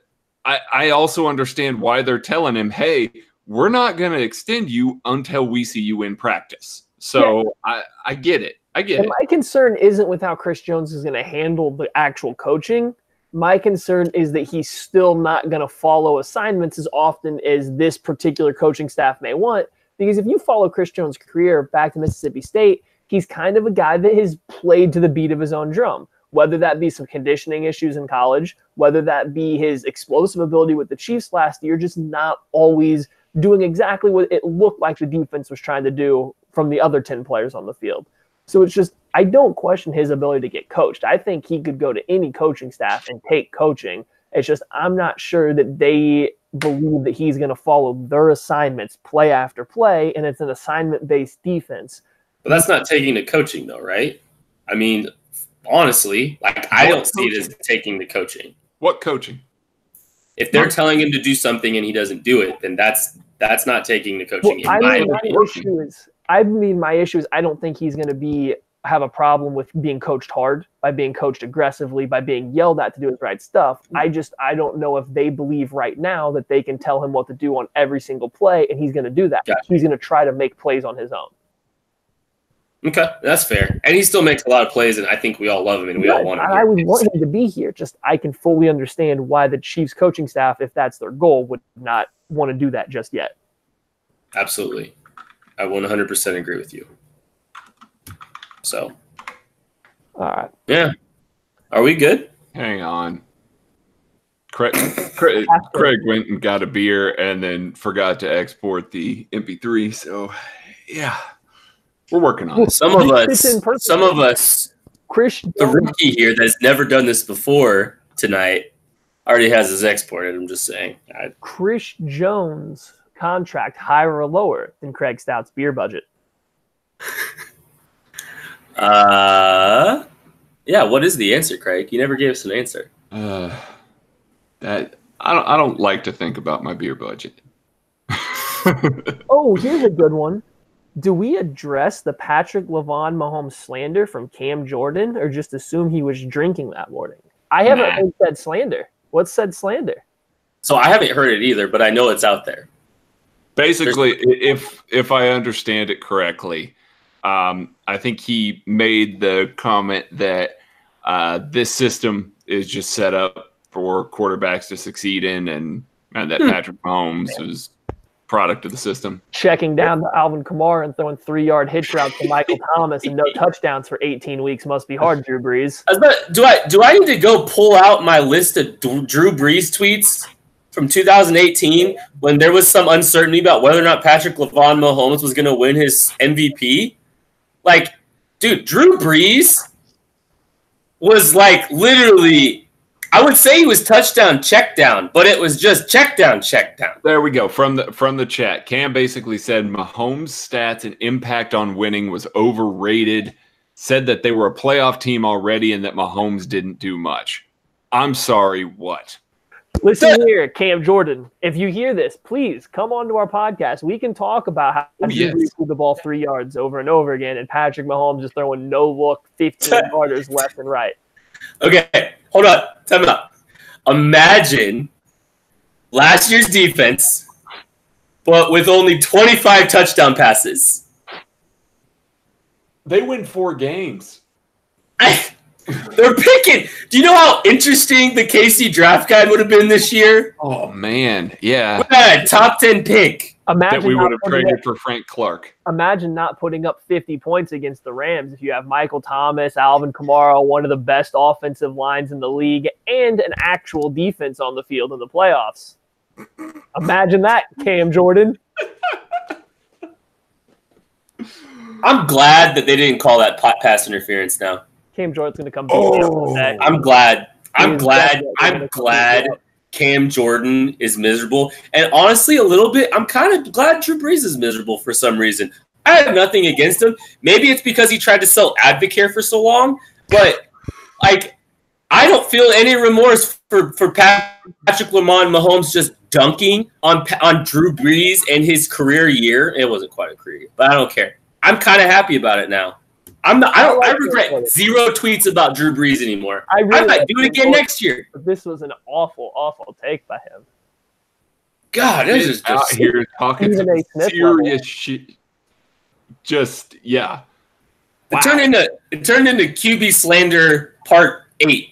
I also understand why they're telling him, hey, we're not going to extend you until we see you in practice. So yeah. I get it. My concern isn't with how Chris Jones is going to handle the actual coaching. My concern is that he's still not going to follow assignments as often as this particular coaching staff may want. Because if you follow Chris Jones' career back to Mississippi State, he's kind of a guy that has played to the beat of his own drum. Whether that be some conditioning issues in college, whether that be his explosive ability with the Chiefs last year, just not always doing exactly what it looked like the defense was trying to do from the other 10 players on the field. So it's just, I don't question his ability to get coached. I think he could go to any coaching staff and take coaching. It's just, I'm not sure that they believe that he's going to follow their assignments play after play, and it's an assignment-based defense. But that's not taking the coaching, though, right? I mean, honestly, I don't see it as taking the coaching. What coaching? If they're telling him to do something and he doesn't do it, then that's not taking the coaching. Well, my issue is I don't think he's going to have a problem with being coached hard, by being coached aggressively, by being yelled at to do his right stuff. I don't know if they believe right now that they can tell him what to do on every single play, and he's going to do that. Gotcha. He's going to try to make plays on his own. Okay, that's fair. And he still makes a lot of plays, and I think we all love him, and we all want him. I would want him to be here. Just I can fully understand why the Chiefs coaching staff, if that's their goal, would not want to do that just yet. Absolutely. I 100% agree with you. So. All right. Yeah. Are we good? Hang on. Craig went and got a beer and then forgot to export the MP3. So, yeah. We're working on it. Some of us, Chris, the rookie here that's never done this before tonight, already has his exported. I'm just saying. Chris Jones' contract higher or lower than Craig Stout's beer budget? Yeah. What is the answer, Craig? You never gave us an answer. That I don't like to think about my beer budget. Oh, here's a good one. Do we address the Patrick Lavon Mahomes slander from Cam Jordan, or just assume he was drinking that morning? I haven't heard said slander. What's said slander? So I haven't heard it either, but I know it's out there. Basically, if I understand it correctly, I think he made the comment that this system is just set up for quarterbacks to succeed in, and that Patrick Mahomes is product of the system. Checking down to Alvin Kamara and throwing 3-yard hitch routes to Michael Thomas and no touchdowns for 18 weeks must be hard, Drew Brees. Do I need to go pull out my list of Drew Brees tweets from 2018 when there was some uncertainty about whether or not Patrick Mahomes was going to win his MVP? Like, dude, Drew Brees was like literally, I would say he was touchdown, check down, but it was just check down, check down. There we go. From the chat, Cam basically said Mahomes' stats and impact on winning was overrated, said that they were a playoff team already and that Mahomes didn't do much. I'm sorry, what? Listen here, Cam Jordan. If you hear this, please come on to our podcast. We can talk about how Drew Brees threw the ball 3 yards over and over again, and Patrick Mahomes just throwing no-look 15-yarders left and right. Okay, hold on. Time out. Imagine last year's defense, but with only 25 touchdown passes. They win 4 games. They're picking. Do you know how interesting the KC draft guide would have been this year? Oh, man. Yeah. We had a top 10 pick. Imagine that we would have traded for Frank Clark. Imagine not putting up 50 points against the Rams if you have Michael Thomas, Alvin Kamara, one of the best offensive lines in the league, and an actual defense on the field in the playoffs. Imagine that, Cam Jordan. I'm glad that they didn't call that pass interference now. Cam Jordan's going to come back. I'm glad Cam Jordan is miserable. And honestly, a little bit, I'm kind of glad Drew Brees is miserable for some reason. I have nothing against him. Maybe it's because he tried to sell Advocare for so long. But, like, I don't feel any remorse for Patrick Mahomes just dunking on Drew Brees and his career year. It wasn't quite a career year, but I don't care. I'm kind of happy about it now. I regret 0 tweets about Drew Brees anymore. I might do it again next year. This was an awful, awful take by him. God, this is out here talking some serious shit. Just yeah. Wow. It turned into QB slander part 8.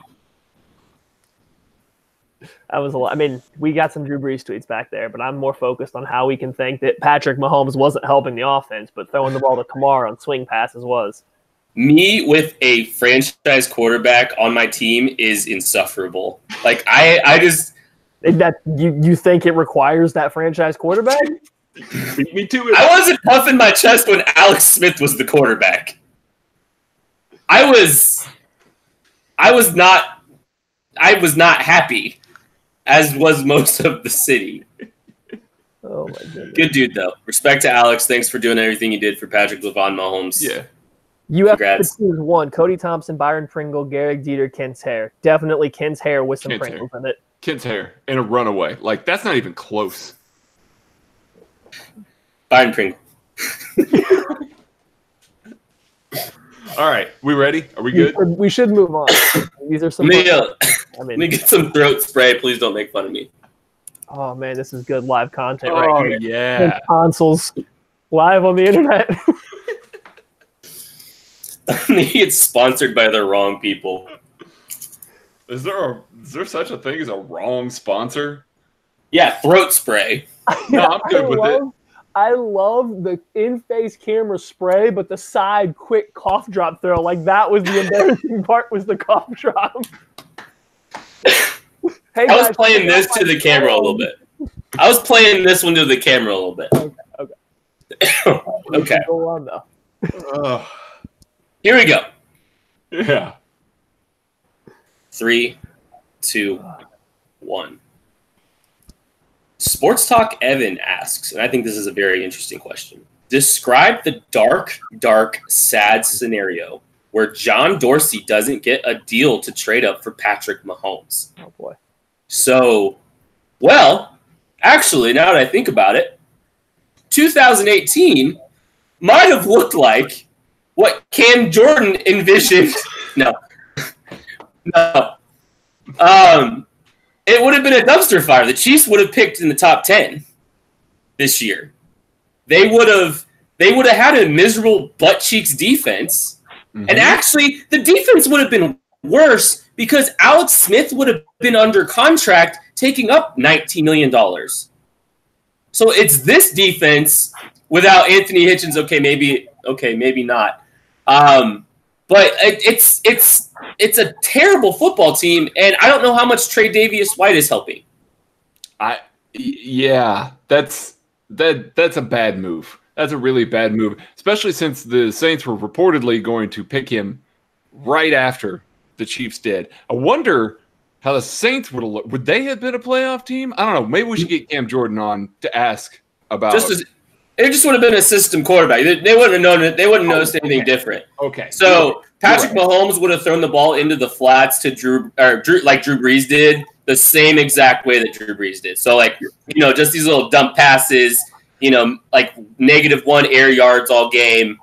That was a lot. I mean, we got some Drew Brees tweets back there, but I'm more focused on how we can think that Patrick Mahomes wasn't helping the offense, but throwing the ball to Kamara on swing passes was. Me with a franchise quarterback on my team is insufferable. Like I just that you think it requires that franchise quarterback? Me too. I wasn't puffing my chest when Alex Smith was the quarterback. I was not happy, as was most of the city. Oh my goodness. Good dude though. Respect to Alex. Thanks for doing everything you did for Patrick Mahomes. Yeah. You have to choose one. Cody Thompson, Byron Pringle, Garrick Dieter, Ken's hair. Definitely Ken's hair with some Pringles in it. Ken's hair and a runaway. Like, that's not even close. Byron Pringle. All right. We ready? Are we good? We should move on. These are some. Let me get some throat spray. Please don't make fun of me. Oh, man, this is good live content right here. Yeah. Consoles live on the internet. It's sponsored by the wrong people. Is there such a thing as a wrong sponsor? Yeah, throat spray. No, I'm good with it. I love the in-face camera spray, but the side quick cough drop throw. Like, that was the embarrassing part, was the cough drop. Hey, I was playing this to the camera a little bit. I was playing this one to the camera a little bit. Okay. Okay. Go on, though. Here we go. Yeah. 3, 2, 1. Sports Talk Evan asks, and I think this is a very interesting question. Describe the dark, sad scenario where John Dorsey doesn't get a deal to trade up for Patrick Mahomes. Oh, boy. So, well, actually, now that I think about it, 2018 might have looked like what Cam Jordan envisioned. No. It would have been a dumpster fire. The Chiefs would have picked in the top 10 this year. They would have had a miserable butt cheeks defense. Mm-hmm. And actually, the defense would have been worse because Alex Smith would have been under contract taking up $19 million. So it's this defense without Anthony Hitchens. Okay, maybe not. But it's a terrible football team, and I don't know how much Trey Davis-White is helping. Yeah, that's a bad move. That's a really bad move, especially since the Saints were reportedly going to pick him right after the Chiefs did. I wonder how the Saints would they have been a playoff team? I don't know. Maybe we should get Cam Jordan on to ask about. It just would have been a system quarterback. They wouldn't have known it. They wouldn't have noticed anything different. Okay. So Patrick Mahomes would have thrown the ball into the flats to Drew like Drew Brees did, the same exact way that Drew Brees did. So just these little dump passes, like -1 air yards all game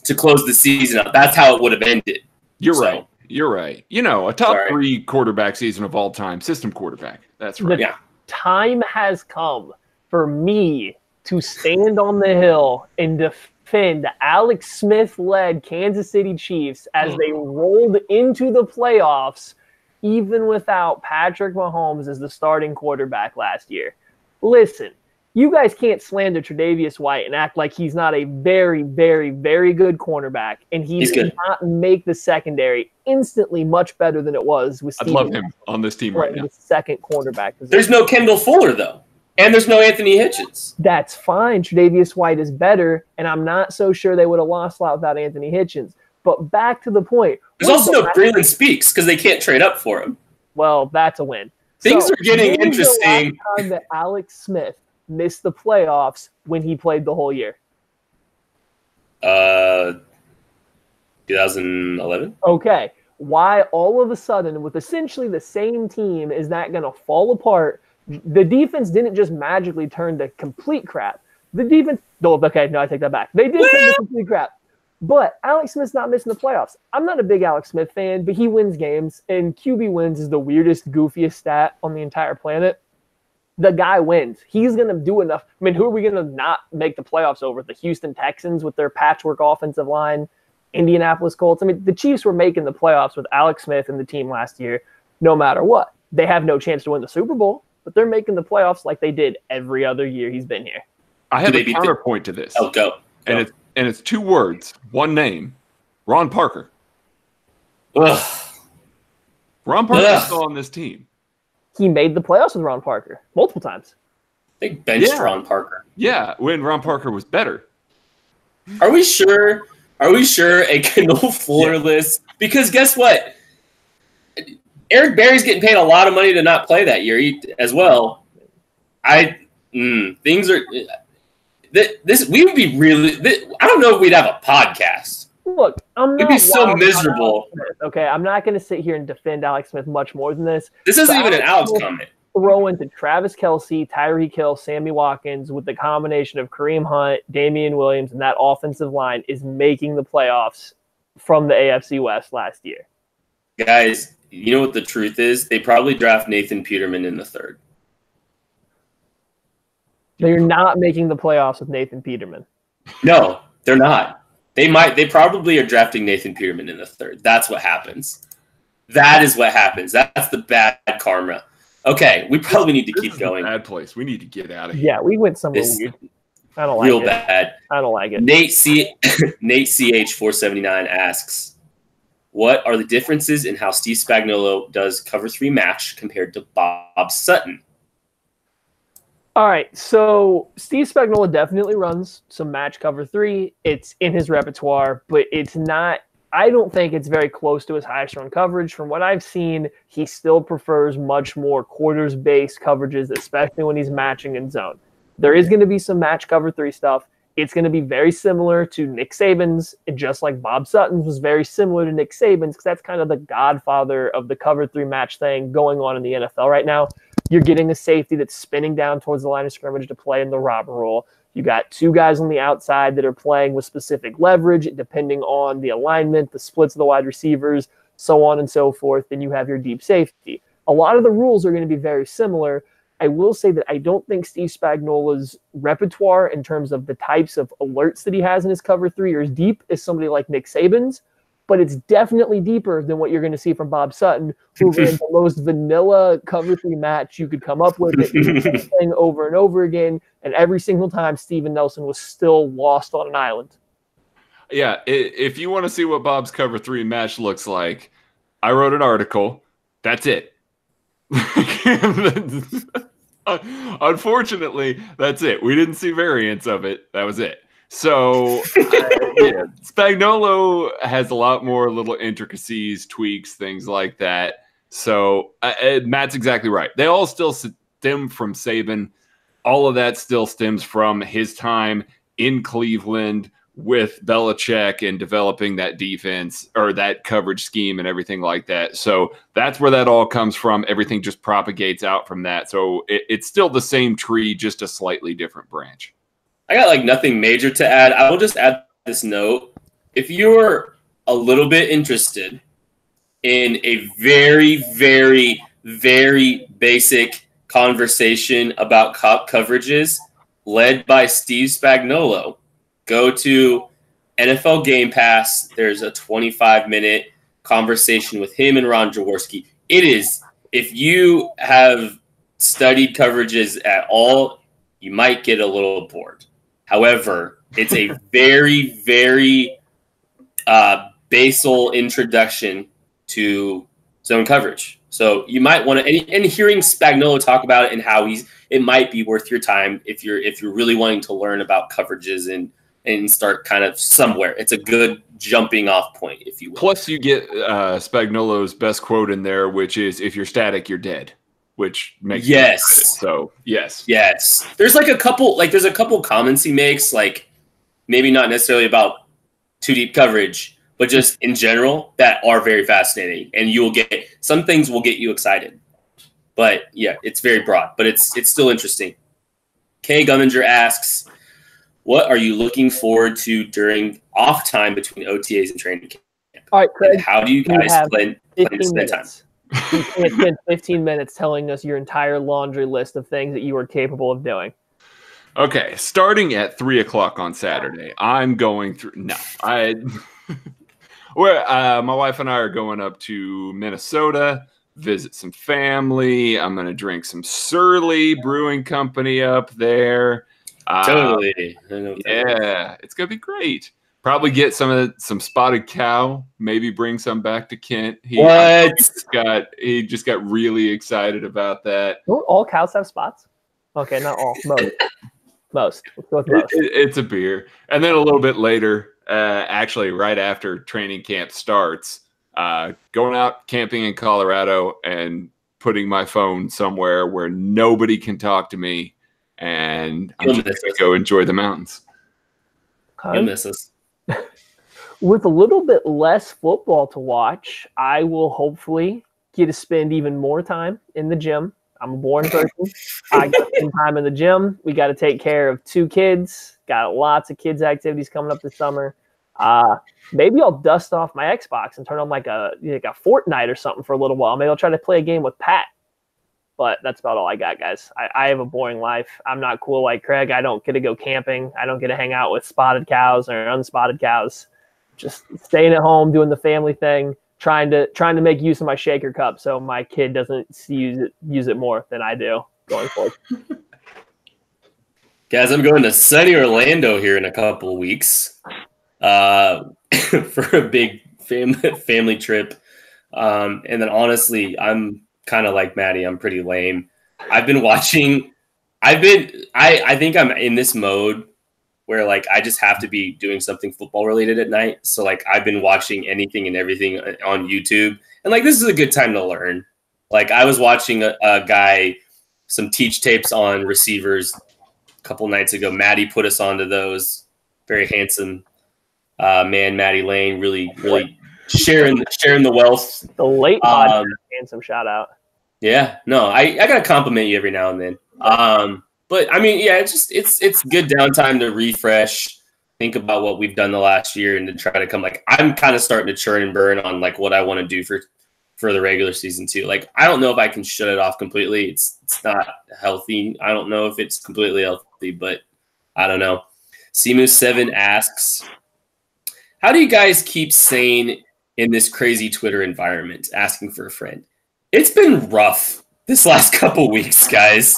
to close the season out. That's how it would have ended. You're right. You're right. A top 3 quarterback season of all time, system quarterback. That's right. The time has come for me to stand on the hill and defend Alex Smith-led Kansas City Chiefs as they rolled into the playoffs, even without Patrick Mahomes as the starting quarterback last year. Listen, you guys can't slander Tre'Davious White and act like he's not a very, very, very good cornerback, and he did not make the secondary instantly much better than it was with Steve. I'd love him on this team right now. The second cornerback position. There's no Kendall Fuller, though. And there's no Anthony Hitchens. That's fine. Tre'Davious-White is better, and I'm not so sure they would have lost a lot without Anthony Hitchens. But back to the point. There's also no Breland Speaks because they can't trade up for him. Well, that's a win. Things are getting interesting. The last time that Alex Smith missed the playoffs when he played the whole year? 2011. Okay. Why all of a sudden, with essentially the same team, is that going to fall apart? The defense didn't just magically turn to complete crap. The defense – I take that back. They did turn to complete crap. But Alex Smith's not missing the playoffs. I'm not a big Alex Smith fan, but he wins games, and QB wins is the weirdest, goofiest stat on the entire planet. The guy wins. He's going to do enough. I mean, who are we going to not make the playoffs over? The Houston Texans with their patchwork offensive line, Indianapolis Colts. I mean, the Chiefs were making the playoffs with Alex Smith and the team last year no matter what. They have no chance to win the Super Bowl, but they're making the playoffs like they did every other year he's been here. I have a counterpoint to this. Oh, go. And it's 2 words, 1 name, Ron Parker. Ugh. Ron Parker is still on this team. He made the playoffs with Ron Parker multiple times. They benched Ron Parker. Yeah, when Ron Parker was better. Are we sure a Kendall Fuller list? Because guess what? Eric Berry's getting paid a lot of money to not play that year as well. Things are this. We would be really. I don't know if we'd have a podcast. Look, it'd be so miserable. Okay, I'm not going to sit here and defend Alex Smith much more than this. This isn't even an Alex comment. Throw into Travis Kelce, Tyreek Hill, Sammy Watkins with the combination of Kareem Hunt, Damian Williams, and that offensive line is making the playoffs from the AFC West last year. Guys, you know what the truth is? They probably draft Nathan Peterman in the 3rd. They're not making the playoffs with Nathan Peterman. No, they're not. They probably are drafting Nathan Peterman in the 3rd. That's what happens. That is what happens. That's the bad karma. Okay, we probably need to keep going. Bad place. We need to get out of here. Yeah, we went somewhere weird. I don't like it. Real bad. I don't like it. Nate CH479 asks, what are the differences in how Steve Spagnolo does cover 3 match compared to Bob Sutton? All right, so Steve Spagnolo definitely runs some match cover 3. It's in his repertoire, but it's not – I don't think it's very close to his highest run coverage. From what I've seen, he still prefers much more quarters-based coverages, especially when he's matching in zone. There is going to be some match cover 3 stuff. It's going to be very similar to Nick Saban's, just like Bob Sutton's was very similar to Nick Saban's, because that's kind of the godfather of the cover 3 match thing going on in the NFL right now. You're getting a safety that's spinning down towards the line of scrimmage to play in the robber role. You got 2 guys on the outside that are playing with specific leverage, depending on the alignment, the splits of the wide receivers, so on and so forth. Then you have your deep safety. A lot of the rules are going to be very similar. I will say that I don't think Steve Spagnuolo's repertoire in terms of the types of alerts that he has in his cover 3 are as deep as somebody like Nick Saban's, but it's definitely deeper than what you're going to see from Bob Sutton, who ran the most vanilla cover 3 match you could come up with. It did the same thing over and over again, and every single time Steven Nelson was still lost on an island. Yeah, if you want to see what Bob's cover 3 match looks like, I wrote an article. That's it. Unfortunately, that's it. We didn't see variants of it. That was it. So, yeah, Spagnolo has a lot more little intricacies, tweaks, things like that. So, Matt's exactly right. They all still stem from Saban. All of that still stems from his time in Cleveland with Belichick and developing that defense or that coverage scheme and everything like that. So that's where that all comes from. Everything just propagates out from that. So it's still the same tree, just a slightly different branch. I got like nothing major to add. I will just add this note. If you're a little bit interested in a very, very, very basic conversation about cop coverages led by Steve Spagnolo, go to NFL Game Pass. There's a 25-minute conversation with him and Ron Jaworski. It is, if you have studied coverages at all, you might get a little bored. However, it's a very, very basal introduction to zone coverage. So you might want to, and hearing Spagnolo talk about it and how it might be worth your time if you're really wanting to learn about coverages and start kind of somewhere. It's a good jumping off point, if you will. Plus, you get Spagnolo's best quote in there, which is, "If you're static, you're dead," which makes sense. So yes. There's a couple comments he makes, like maybe not necessarily about too deep coverage, but just in general that are very fascinating, and you will get some things will get you excited. But yeah, it's very broad, but it's still interesting. Kay Gumminger asks, what are you looking forward to during off time between OTAs and training camp? All right, Craig, how do you guys plan to spend time? You can't spend 15 minutes telling us your entire laundry list of things that you are capable of doing. Okay, starting at 3:00 on Saturday, I'm going through. No, my wife and I are going up to Minnesota, visit some family. I'm going to drink some Surly Brewing Company up there. Totally. Yeah, it's going to be great. Probably get some spotted cow. Maybe bring some back to Kent. He just got really excited about that. Don't all cows have spots? Okay, not all. Most. Let's go with most. It's a beer. And then a little bit later, actually right after training camp starts, going out camping in Colorado and putting my phone somewhere where nobody can talk to me, and I'm just going to go enjoy the mountains. You'll miss us. With a little bit less football to watch, I will hopefully get to spend even more time in the gym. I'm a born person. I got some time in the gym. We got to take care of 2 kids. Got lots of kids activities coming up this summer. Maybe I'll dust off my Xbox and turn on like a Fortnite or something for a little while. Maybe I'll try to play a game with Pat. But that's about all I got, guys. I have a boring life. I'm not cool like Craig. I don't get to go camping. I don't get to hang out with spotted cows or unspotted cows. Just staying at home, doing the family thing, trying to make use of my shaker cup so my kid doesn't use it more than I do going forward. Guys, I'm going to sunny Orlando here in a couple of weeks for a big family trip. And then honestly, I'm kind of like Maddie. I'm pretty lame. I've been watching. I think I'm in this mode where like I just have to be doing something football related at night. So like I've been watching anything and everything on YouTube, and like this is a good time to learn. Like I was watching a guy some teach tapes on receivers a couple nights ago. Maddie put us onto those. Very handsome man, Maddie Lane. Really sharing the wealth. The late podcast, handsome shout out. Yeah, no, I gotta compliment you every now and then. But I mean, yeah, it's good downtime to refresh, think about what we've done the last year, and to try to come like I'm kind of starting to churn and burn on like what I want to do for the regular season too. Like I don't know if I can shut it off completely. It's not healthy. I don't know if it's completely healthy, but I don't know. Simu7 asks, how do you guys keep sane in this crazy Twitter environment, asking for a friend. It's been rough this last couple weeks, guys.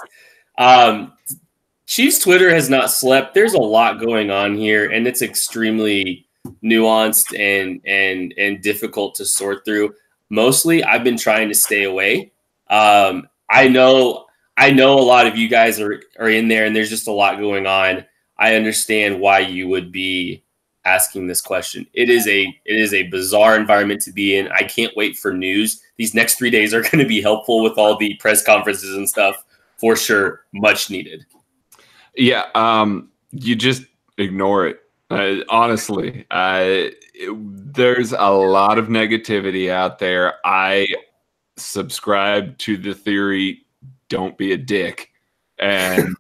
Chiefs Twitter has not slept. There's a lot going on here, and it's extremely nuanced and difficult to sort through. Mostly, I've been trying to stay away. I know a lot of you guys are in there, and there's just a lot going on. I understand why you would be asking this question. It is a bizarre environment to be in. I can't wait for news. These next 3 days are going to be helpful with all the press conferences and stuff for sure. Much needed. Yeah, you just ignore it. Honestly, there's a lot of negativity out there. I subscribe to the theory, don't be a dick. And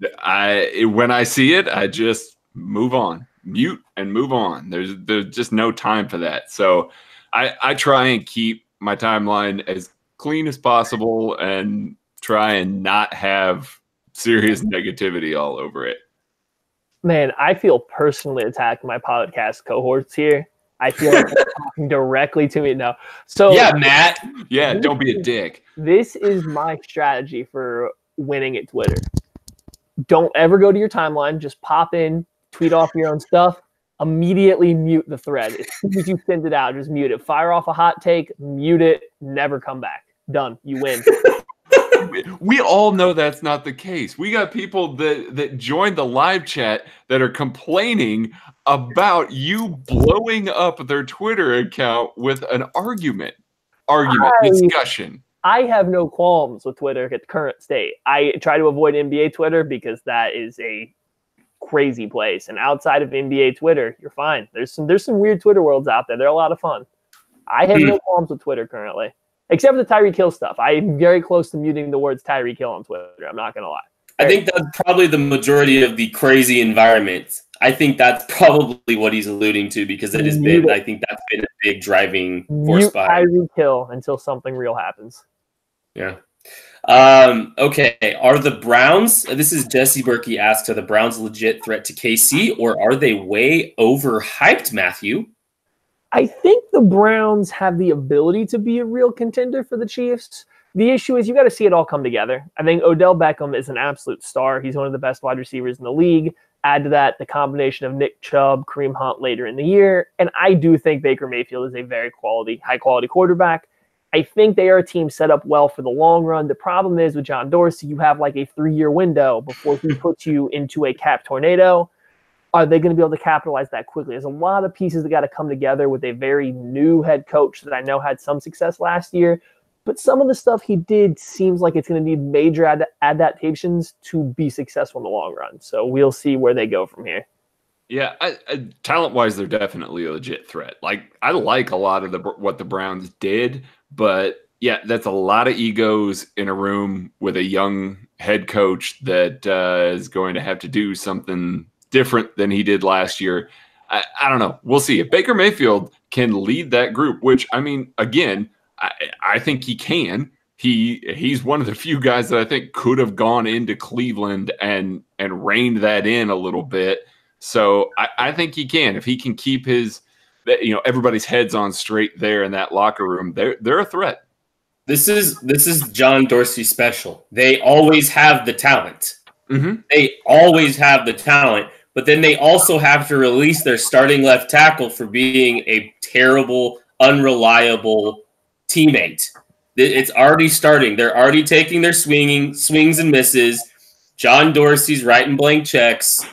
when I see it, I just move on, mute and move on. There's just no time for that. So I try and keep my timeline as clean as possible and try and not have serious negativity all over it. Man, I feel personally attacked my podcast cohorts here. I feel like they're talking directly to me now. So yeah, Matt. Yeah, don't be a dick. This is my strategy for winning at Twitter. Don't ever go to your timeline. Just pop in, tweet off your own stuff, immediately mute the thread. As soon as you send it out, just mute it. Fire off a hot take, mute it, never come back. Done. You win. We all know that's not the case. We got people that joined the live chat that are complaining about you blowing up their Twitter account with an argument discussion. I have no qualms with Twitter at the current state. I try to avoid NBA Twitter because that is a crazy place. And outside of NBA Twitter, you're fine. There's some weird Twitter worlds out there. They're a lot of fun. I have no qualms with Twitter currently. Except for the Tyreek Hill stuff. I'm very close to muting the words Tyreek Hill on Twitter. I'm not going to lie. I think that's probably the majority of the crazy environment. I think that's probably what he's alluding to because it has been, I think that's been a big driving force behind Tyreek Hill until something real happens. Yeah. Okay. Are the Browns, this is Jesse Berkey asked, are the Browns a legit threat to KC or are they way overhyped, Matthew? I think the Browns have the ability to be a real contender for the Chiefs. The issue is you got to see it all come together. I think Odell Beckham is an absolute star. He's one of the best wide receivers in the league. Add to that the combination of Nick Chubb, Kareem Hunt later in the year. And I do think Baker Mayfield is a very high-quality quarterback. I think they are a team set up well for the long run. The problem is with John Dorsey, you have like a 3-year window before he puts you into a cap tornado. Are they going to be able to capitalize that quickly? There's a lot of pieces that got to come together with a very new head coach that I know had some success last year. But some of the stuff he did seems like it's going to need major adaptations to be successful in the long run. So we'll see where they go from here. Yeah, talent-wise, they're definitely a legit threat. Like I like a lot of what the Browns did, but yeah, that's a lot of egos in a room with a young head coach that is going to have to do something different than he did last year. I don't know. We'll see. If Baker Mayfield can lead that group, which, I mean, again, I think he can. He's one of the few guys that I think could have gone into Cleveland and reined that in a little bit. So I think he can. If he can keep everybody's heads on straight there in that locker room, they're a threat. This is John Dorsey special. They always have the talent. Mm-hmm. They always have the talent. But then they also have to release their starting left tackle for being a terrible, unreliable teammate. It's already starting. They're already taking their swings and misses. John Dorsey's writing blank checks.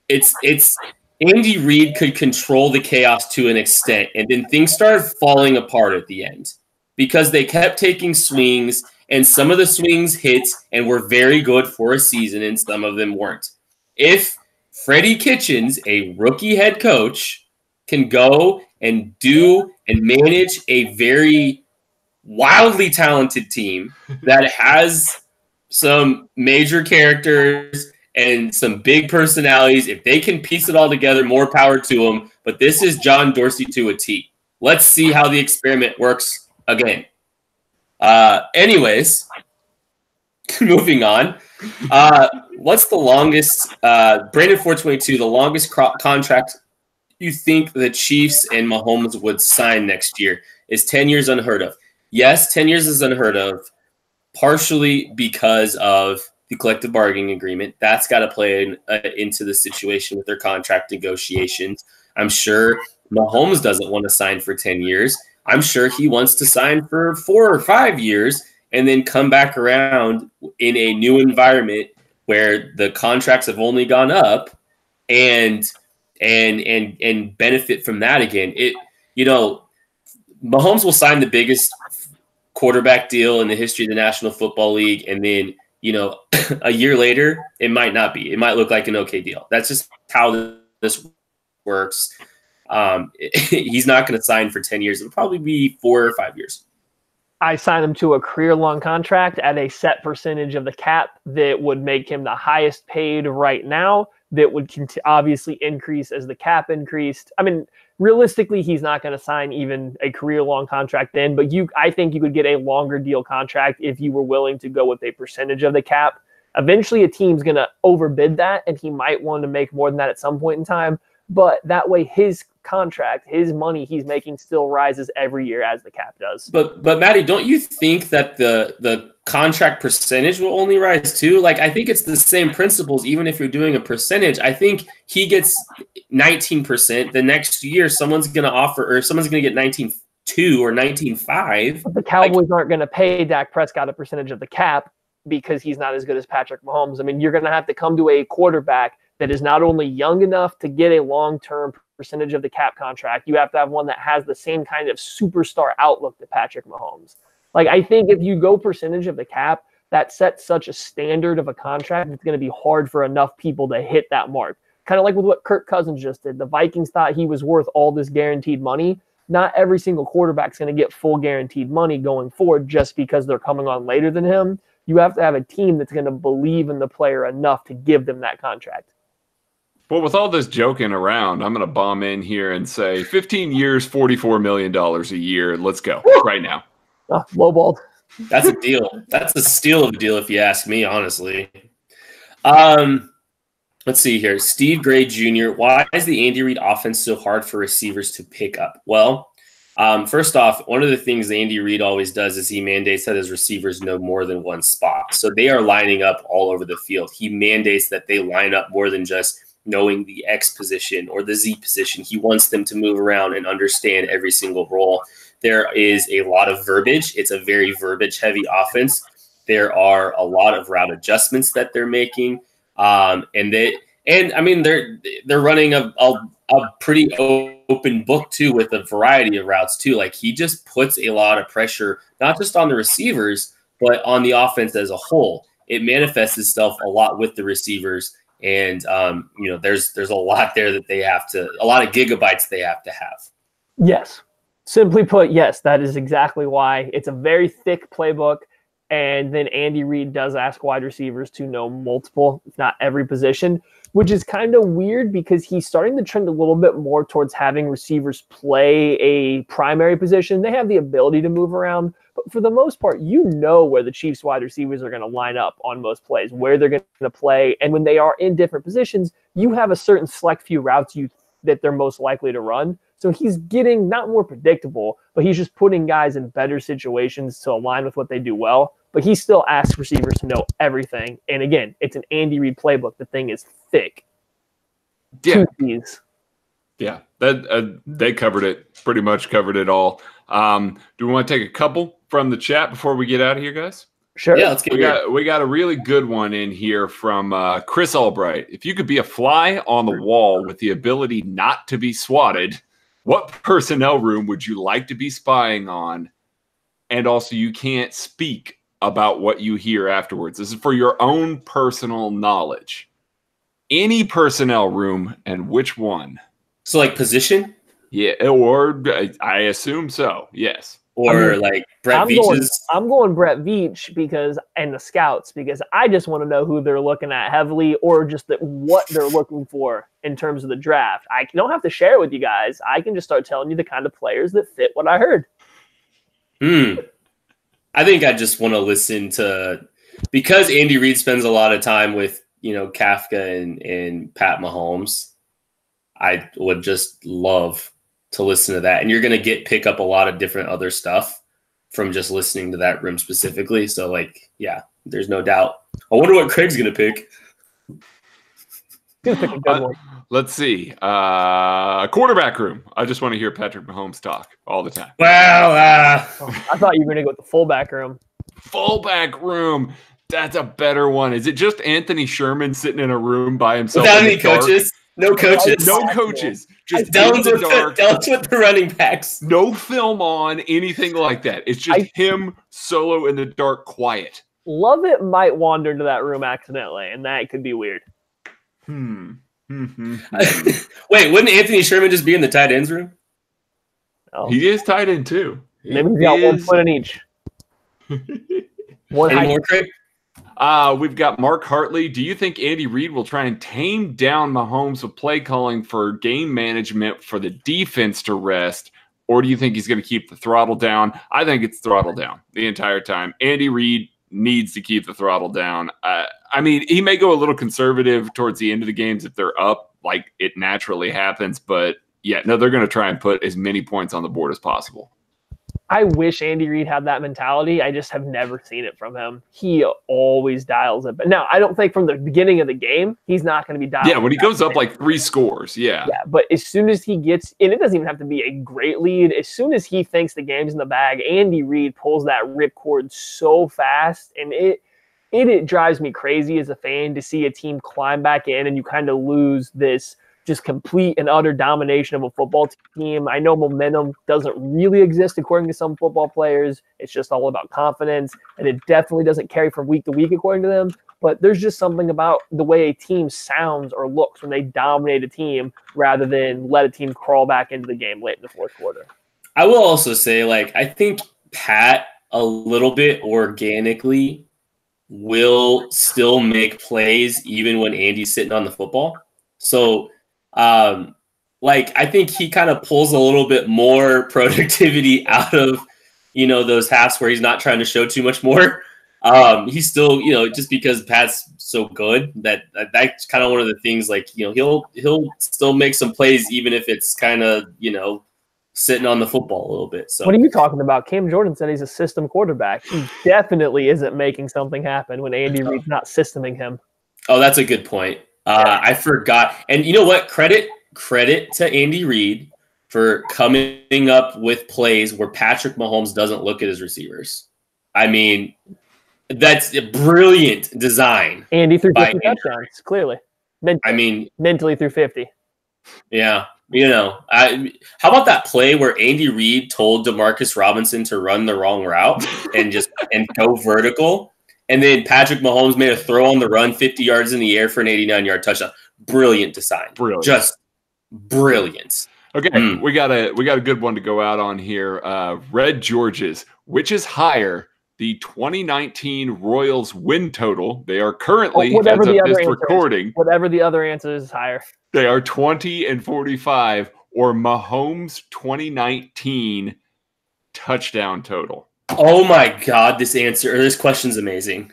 It's Andy Reid could control the chaos to an extent, and then things started falling apart at the end because they kept taking swings, and some of the swings hit and were very good for a season, and some of them weren't. If Freddie Kitchens, a rookie head coach, can go and do and manage a very wildly talented team that has some major characters and some big personalities. If they can piece it all together, more power to them. But this is John Dorsey to a T. Let's see how the experiment works again. Anyways, moving on. What's the longest, Brandon 422, the longest contract you think the Chiefs and Mahomes would sign next year? Is 10 years unheard of? Yes, 10 years is unheard of, partially because of the collective bargaining agreement. That's got to play into the situation with their contract negotiations. I'm sure Mahomes doesn't want to sign for 10 years. I'm sure he wants to sign for 4 or 5 years and then come back around in a new environment where the contracts have only gone up and benefit from that again. Mahomes will sign the biggest quarterback deal in the history of the National Football League, and then a year later it might not be. It might look like an okay deal. That's just how this works. He's not going to sign for 10 years. It'll probably be 4 or 5 years. I sign him to a career-long contract at a set percentage of the cap that would make him the highest paid right now, that would obviously increase as the cap increased. I mean, realistically, he's not going to sign even a career-long contract then, but I think you could get a longer deal contract if you were willing to go with a percentage of the cap. Eventually, a team's going to overbid that, and he might want to make more than that at some point in time, but that way his contract, his money he's making still rises every year as the cap does. But Maddie, don't you think that the contract percentage will only rise too? Like, I think it's the same principles, even if you're doing a percentage. I think he gets 19%. The next year, someone's going to get 19.2 or 19.5. But the Cowboys aren't going to pay Dak Prescott a percentage of the cap because he's not as good as Patrick Mahomes. I mean, you're going to have to come to a quarterback that is not only young enough to get a long-term percentage of the cap contract, you have to have one that has the same kind of superstar outlook that Patrick Mahomes. Like, I think if you go percentage of the cap, that sets such a standard of a contract, it's going to be hard for enough people to hit that mark. Kind of like with what Kirk Cousins just did. The Vikings thought he was worth all this guaranteed money. Not every single quarterback's going to get full guaranteed money going forward just because they're coming on later than him. You have to have a team that's going to believe in the player enough to give them that contract. Well, with all this joking around, I'm going to bomb in here and say 15 years, $44 million a year. Let's go right now. Oh, lowballed. That's a deal. That's a steal of a deal, if you ask me, honestly. Let's see here. Steve Gray Jr., why is the Andy Reid offense so hard for receivers to pick up? Well, first off, one of the things Andy Reid always does is he mandates that his receivers know more than one spot. So they are lining up all over the field. He mandates that they line up more than just knowing the X position or the Z position. He wants them to move around and understand every single role. There is a lot of verbiage. It's a very verbiage-heavy offense. There are a lot of route adjustments that they're making, they're running a pretty open book too, with a variety of routes too. Like, he just puts a lot of pressure, not just on the receivers, but on the offense as a whole. It manifests itself a lot with the receivers. And, there's a lot there that a lot of gigabytes they have to have. Yes. Simply put, yes, that is exactly why. It's a very thick playbook. And then Andy Reid does ask wide receivers to know multiple, if not every position, which is kind of weird because he's starting to trend a little bit more towards having receivers play a primary position. They have the ability to move around, but for the most part, where the Chiefs wide receivers are going to line up on most plays, where they're going to play. And when they are in different positions, you have a certain select few routes that they're most likely to run. So he's getting not more predictable, but he's just putting guys in better situations to align with what they do well. But he still asks receivers to know everything. And again, it's an Andy Reid playbook. The thing is thick. Yeah. Yeah. They covered it, pretty much covered it all. Do we want to take a couple from the chat before we get out of here, guys? Sure. Yeah, let's get we got a really good one in here from Chris Albright. If you could be a fly on the wall with the ability not to be swatted, what personnel room would you like to be spying on? And also, you can't speak about what you hear afterwards. This is for your own personal knowledge. Any personnel room, and which one? So, like, position? Yeah, or I assume so, yes. Or like Brett Veach's? I'm going Brett Veach and the scouts, because I just want to know who they're looking at heavily, or just what they're looking for in terms of the draft. I don't have to share it with you guys. I can just start telling you the kind of players that fit what I heard. I think I just want to listen to, because Andy Reid spends a lot of time with, Kafka and Pat Mahomes. I would just love to listen to that, and you're going to pick up a lot of different other stuff from just listening to that room specifically. So like, yeah, there's no doubt. I wonder what Craig's going to pick. Pick a good one. Let's see. Quarterback room. I just want to hear Patrick Mahomes talk all the time. Well, I thought you were going to go with the fullback room. Fullback room. That's a better one. Is it just Anthony Sherman sitting in a room by himself? Without any coaches? No coaches. No coaches. Just Dylan's with the running backs. No film on, anything like that. It's just him solo in the dark, quiet. Lovett might wander into that room accidentally, and that could be weird. Wait, wouldn't Anthony Sherman just be in the tight ends room? Oh. He is tight end too. Maybe he's got 1 foot in each. Any more, Craig? We've got Mark Hartley. Do you think Andy Reid will try and tame down Mahomes with play calling for game management for the defense to rest? Or do you think he's going to keep the throttle down? I think it's throttle down the entire time. Andy Reid needs to keep the throttle down. I mean, he may go a little conservative towards the end of the games if they're up, like it naturally happens. But yeah, no, they're going to try and put as many points on the board as possible. I wish Andy Reid had that mentality. I just have never seen it from him. He always dials it. But now, I don't think from the beginning of the game, he's not going to be dialing. Yeah, when he goes up like 3 scores, yeah. Yeah, but as soon as he gets, and it doesn't even have to be a great lead, as soon as he thinks the game's in the bag, Andy Reid pulls that ripcord so fast, and it drives me crazy as a fan to see a team climb back in and you kind of lose this just complete and utter domination of a football team. I know momentum doesn't really exist according to some football players. It's just all about confidence, and it definitely doesn't carry from week to week according to them. But there's just something about the way a team sounds or looks when they dominate a team rather than let a team crawl back into the game late in the fourth quarter. I will also say, like, I think Pat a little bit organically will still make plays even when Andy's sitting on the football. So, like, I think he kind of pulls a little bit more productivity out of, those halves where he's not trying to show too much more. He's still, just because Pat's so good that's kind of one of the things, like, he'll still make some plays, even if it's kind of, sitting on the football a little bit. So what are you talking about? Cam Jordan said he's a system quarterback. He definitely isn't making something happen when Andy Reid's not systeming him. Oh, that's a good point. I forgot. And you know what? Credit to Andy Reid for coming up with plays where Patrick Mahomes doesn't look at his receivers. I mean, that's a brilliant design. Andy threw 50 touchdowns, clearly. Mentally threw 50. Yeah. How about that play where Andy Reid told Demarcus Robinson to run the wrong route and go vertical? And then Patrick Mahomes made a throw on the run 50 yards in the air for an 89-yard touchdown. Brilliant design. Brilliant. Just brilliant. Okay, we got a good one to go out on here. Red Georges, which is higher, the 2019 Royals win total? They are currently, as of this recording, whatever the other answer is higher. They are 20-45, or Mahomes 2019 touchdown total. Oh my God, this question's amazing.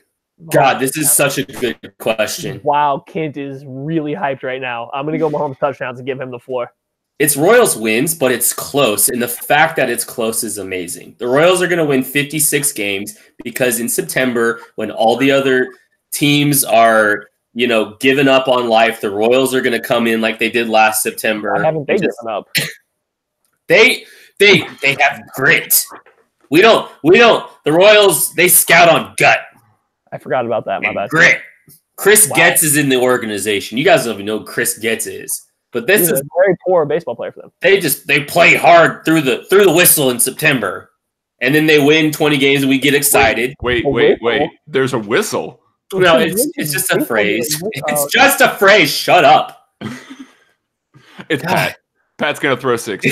God, this is such a good question. Wow, Kent is really hyped right now. I'm going to go Mahomes touchdowns and give him the floor. It's Royals wins, but it's close, and the fact that it's close is amazing. The Royals are going to win 56 games because in September, when all the other teams are, giving up on life, the Royals are going to come in like they did last September. Why haven't they given up? They have grit. We don't. The Royals, they scout on gut. I forgot about that. My bad. Grit. Chris Getz is in the organization. You guys don't even know who Chris Getz is. But this is a very poor baseball player for them. They play hard through the whistle in September, and then they win 20 games, and we get excited. Wait! There's a whistle. No, it's just a phrase. It's just a phrase. Shut up. It's Pat. Pat's gonna throw 60.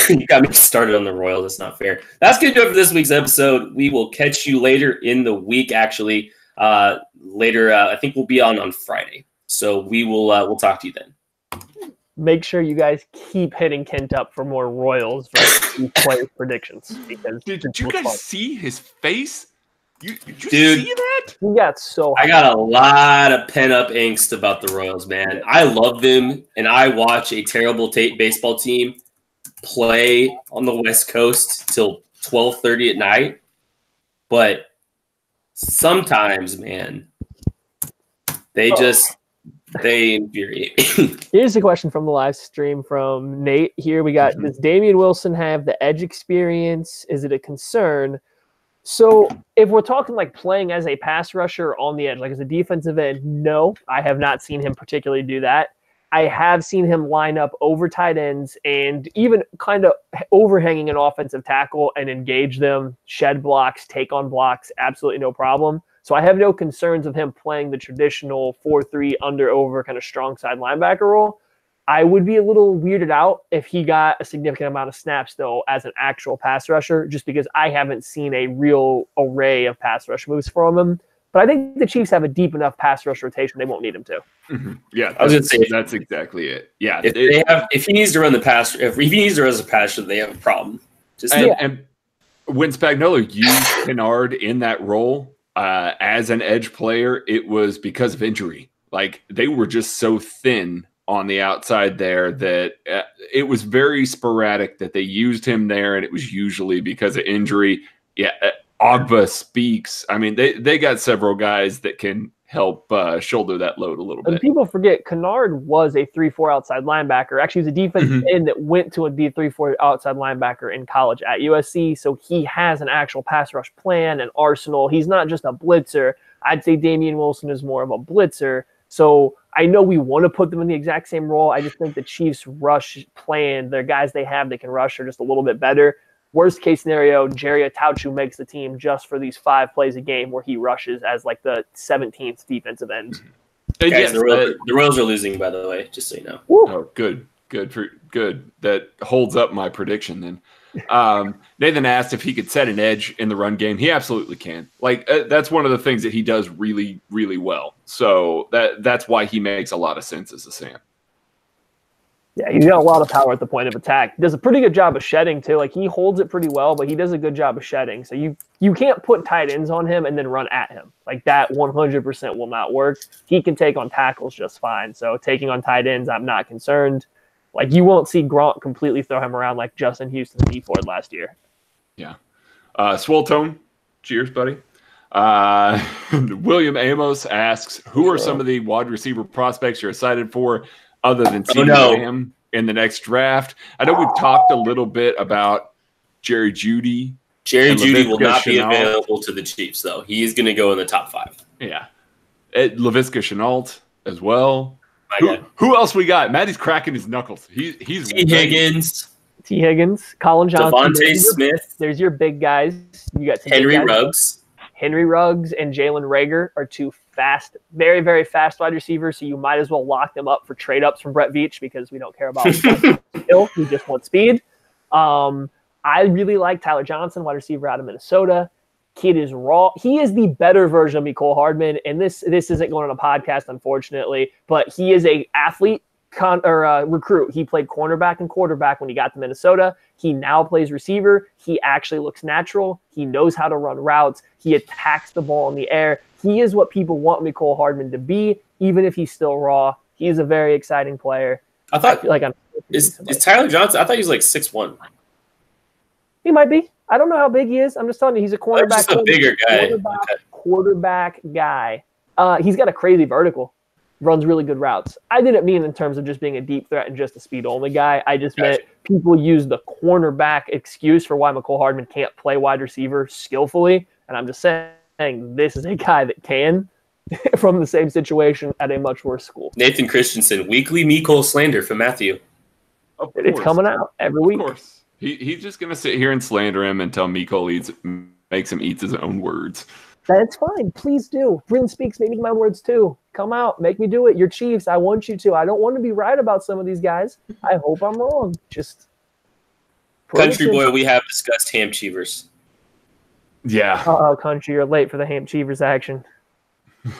You got me started on the Royals. That's not fair. That's gonna do it for this week's episode. We will catch you later in the week. Actually. Later, I think we'll be on Friday. So we'll talk to you then. Make sure you guys keep hitting Kent up for more Royals versus play predictions. Because did you guys see his face? Did you Dude, see that? He got so I high. got a lot of pent-up angst about the Royals, man. I love them, and I watch a terrible baseball team play on the West Coast till 12:30 at night. But sometimes, man, they infuriate me. Here's a question from the live stream from Nate. Here we got, does Damian Wilson have the edge experience? Is it a concern? So if we're talking like playing as a pass rusher on the edge, like as a defensive end, no, I have not seen him particularly do that. I have seen him line up over tight ends and even kind of overhanging an offensive tackle and engage them, shed blocks, take on blocks, absolutely no problem. So I have no concerns of him playing the traditional 4-3 under-over kind of strong side linebacker role. I would be a little weirded out if he got a significant amount of snaps, though, as an actual pass rusher, just because I haven't seen a real array of pass rush moves from him. But I think the Chiefs have a deep enough pass rush rotation; they won't need him to. Yeah, I was going to say that's exactly it. Yeah, if he needs to run the pass, if he needs to run as a passer, they have a problem. And when Spagnolo used Kennard in that role as an edge player, it was because of injury. Like they were just so thin on the outside there that it was very sporadic that they used him there, and it was usually because of injury. Yeah, Ogba speaks. I mean, they got several guys that can help shoulder that load a little bit. And people forget, Kennard was a 3-4 outside linebacker. Actually, he was a defensive end that went to be a 3-4 outside linebacker in college at USC, so he has an actual pass rush plan and arsenal. He's not just a blitzer. I'd say Damian Wilson is more of a blitzer. So I know we want to put them in the exact same role. I just think the Chiefs' rush plan, the guys they have that can rush are just a little bit better. Worst case scenario, Jerry Atauchu makes the team just for these 5 plays a game where he rushes as like the 17th defensive end. Guys, yes, the Royals are losing, by the way, just so you know. Woo. Oh, good. That holds up my prediction then. Nathan asked if he could set an edge in the run game. He absolutely can. Like that's one of the things that he does really, really well. So that's why he makes a lot of sense as a Sam. Yeah, he's got a lot of power at the point of attack. He does a pretty good job of shedding too. Like he holds it pretty well, but he does a good job of shedding. So you can't put tight ends on him and then run at him. Like that 100% will not work. He can take on tackles just fine. So taking on tight ends, I'm not concerned. Like you won't see Gronk completely throw him around like Justin Houston and D Ford last year. Yeah. Swole Tone, cheers, buddy. William Amos asks, who are some of the wide receiver prospects you're excited for other than CeeDee Lamb in the next draft? I know we've talked a little bit about Jerry Jeudy. Jerry Jeudy will not be available to the Chiefs, though. He is going to go in the top 5. Yeah. Laviska Shenault as well. Who else we got? Maddie's cracking his knuckles. He's T. Higgins, Colin Johnson, Devontae Smith. There's your big guys. You got Henry Ruggs. Henry Ruggs and Jalen Reagor are 2 fast, very, very fast wide receivers, so you might as well lock them up for trade-ups from Brett Veach because we don't care about skill. We just want speed. I really like Tyler Johnson, wide receiver out of Minnesota. Kid is raw. He is the better version of Mecole Hardman, and this isn't going on a podcast, unfortunately, but he is a athlete recruit. He played cornerback and quarterback when he got to Minnesota. He now plays receiver. He actually looks natural. He knows how to run routes. He attacks the ball in the air. He is what people want Mecole Hardman to be, even if he's still raw. He is a very exciting player. Is Tyler Johnson? I thought he was like 6'1". He might be. I don't know how big he is. I'm just telling you, he's a cornerback. Just a bigger guy. Quarterback guy. He's got a crazy vertical. Runs really good routes. I didn't mean in terms of just being a deep threat and just a speed-only guy. I just meant people use the cornerback excuse for why Mecole Hardman can't play wide receiver skillfully. And I'm just saying this is a guy that can from the same situation at a much worse school. Nathan Christensen, weekly Mecole slander from Matthew. It's coming out every week. Of course. He's just going to sit here and slander him until Mecole makes him eat his own words. That's fine. Please do. Bryn speaks, make me my words too. Come out. Make me do it. You're Chiefs. I want you to. I don't want to be right about some of these guys. I hope I'm wrong. Just Country boy, we have discussed Ham Cheevers. Yeah. Uh-oh, Country, you're late for the Ham Cheevers action.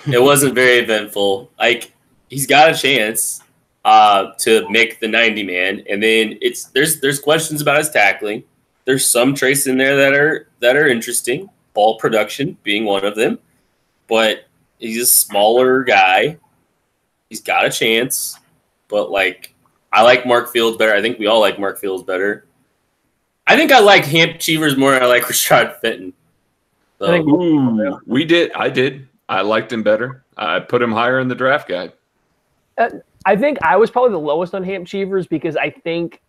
It wasn't very eventful. Like, he's got a chance to make the 90-man, and then there's questions about his tackling. There's some traits in there that are interesting. ball production being one of them. But he's a smaller guy. He's got a chance. But, like, I like Mark Fields better. I think we all like Mark Fields better. I think I like Hamp Cheevers more than I like Rashad Fenton. So. Ooh, we did. I did. I liked him better. I put him higher in the draft guide. I think I was probably the lowest on Hamp Cheevers because I think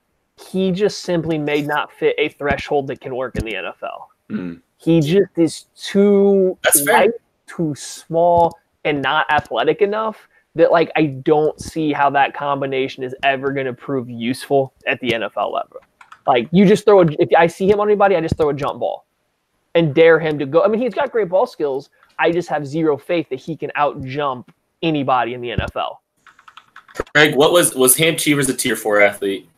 he just simply may not fit a threshold that can work in the NFL. Mm. He just is too light, too small, and not athletic enough that, like, I don't see how that combination is ever going to prove useful at the NFL level. Like, you just throw if I see him on anybody, I just throw a jump ball and dare him to go. I mean, he's got great ball skills. I just have zero faith that he can out jump anybody in the NFL. Craig, what was Hamp Cheevers a tier 4 athlete?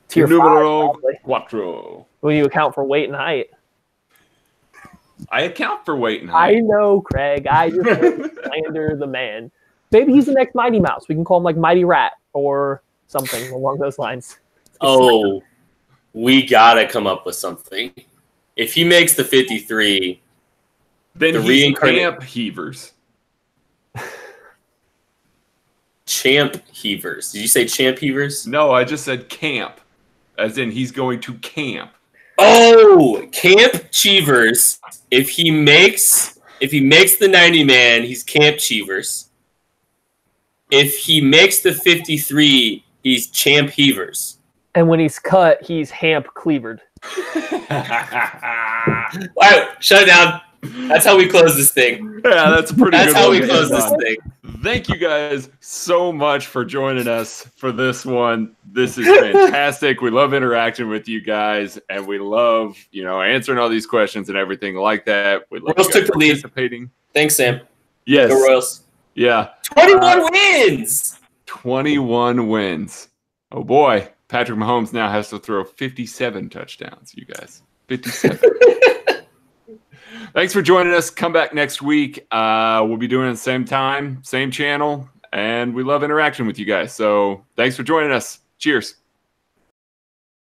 Tier 5, probably. Quattro. When you account for weight and height. I account for weight and height. I know, Craig. I just slander the man. Maybe he's the next Mighty Mouse. We can call him like Mighty Rat or something along those lines. Oh, we gotta come up with something. If he makes the 53, then he's Champ Heavers. Champ Heavers. Did you say Champ Heavers? No, I just said camp, as in he's going to camp. Oh, Camp Cheevers. If he makes the 90 man, he's Camp Cheevers. If he makes the 53, he's Champ Heavers. And when he's cut, he's Hamp Cleavered. All right, shut it down. That's how we close this thing. Yeah, that's pretty good. That's how we close this thing. Thank you guys so much for joining us for this one. This is fantastic. We love interacting with you guys, and we love, answering all these questions and everything like that. We love Royals you guys took the lead. participating. Thanks, Sam. Yes. Go Royals. Yeah. 21 wins. 21 wins. Oh boy. Patrick Mahomes now has to throw 57 touchdowns, you guys. 57. Thanks for joining us. Come back next week. We'll be doing it at the same time, same channel, and we love interaction with you guys. So thanks for joining us. Cheers.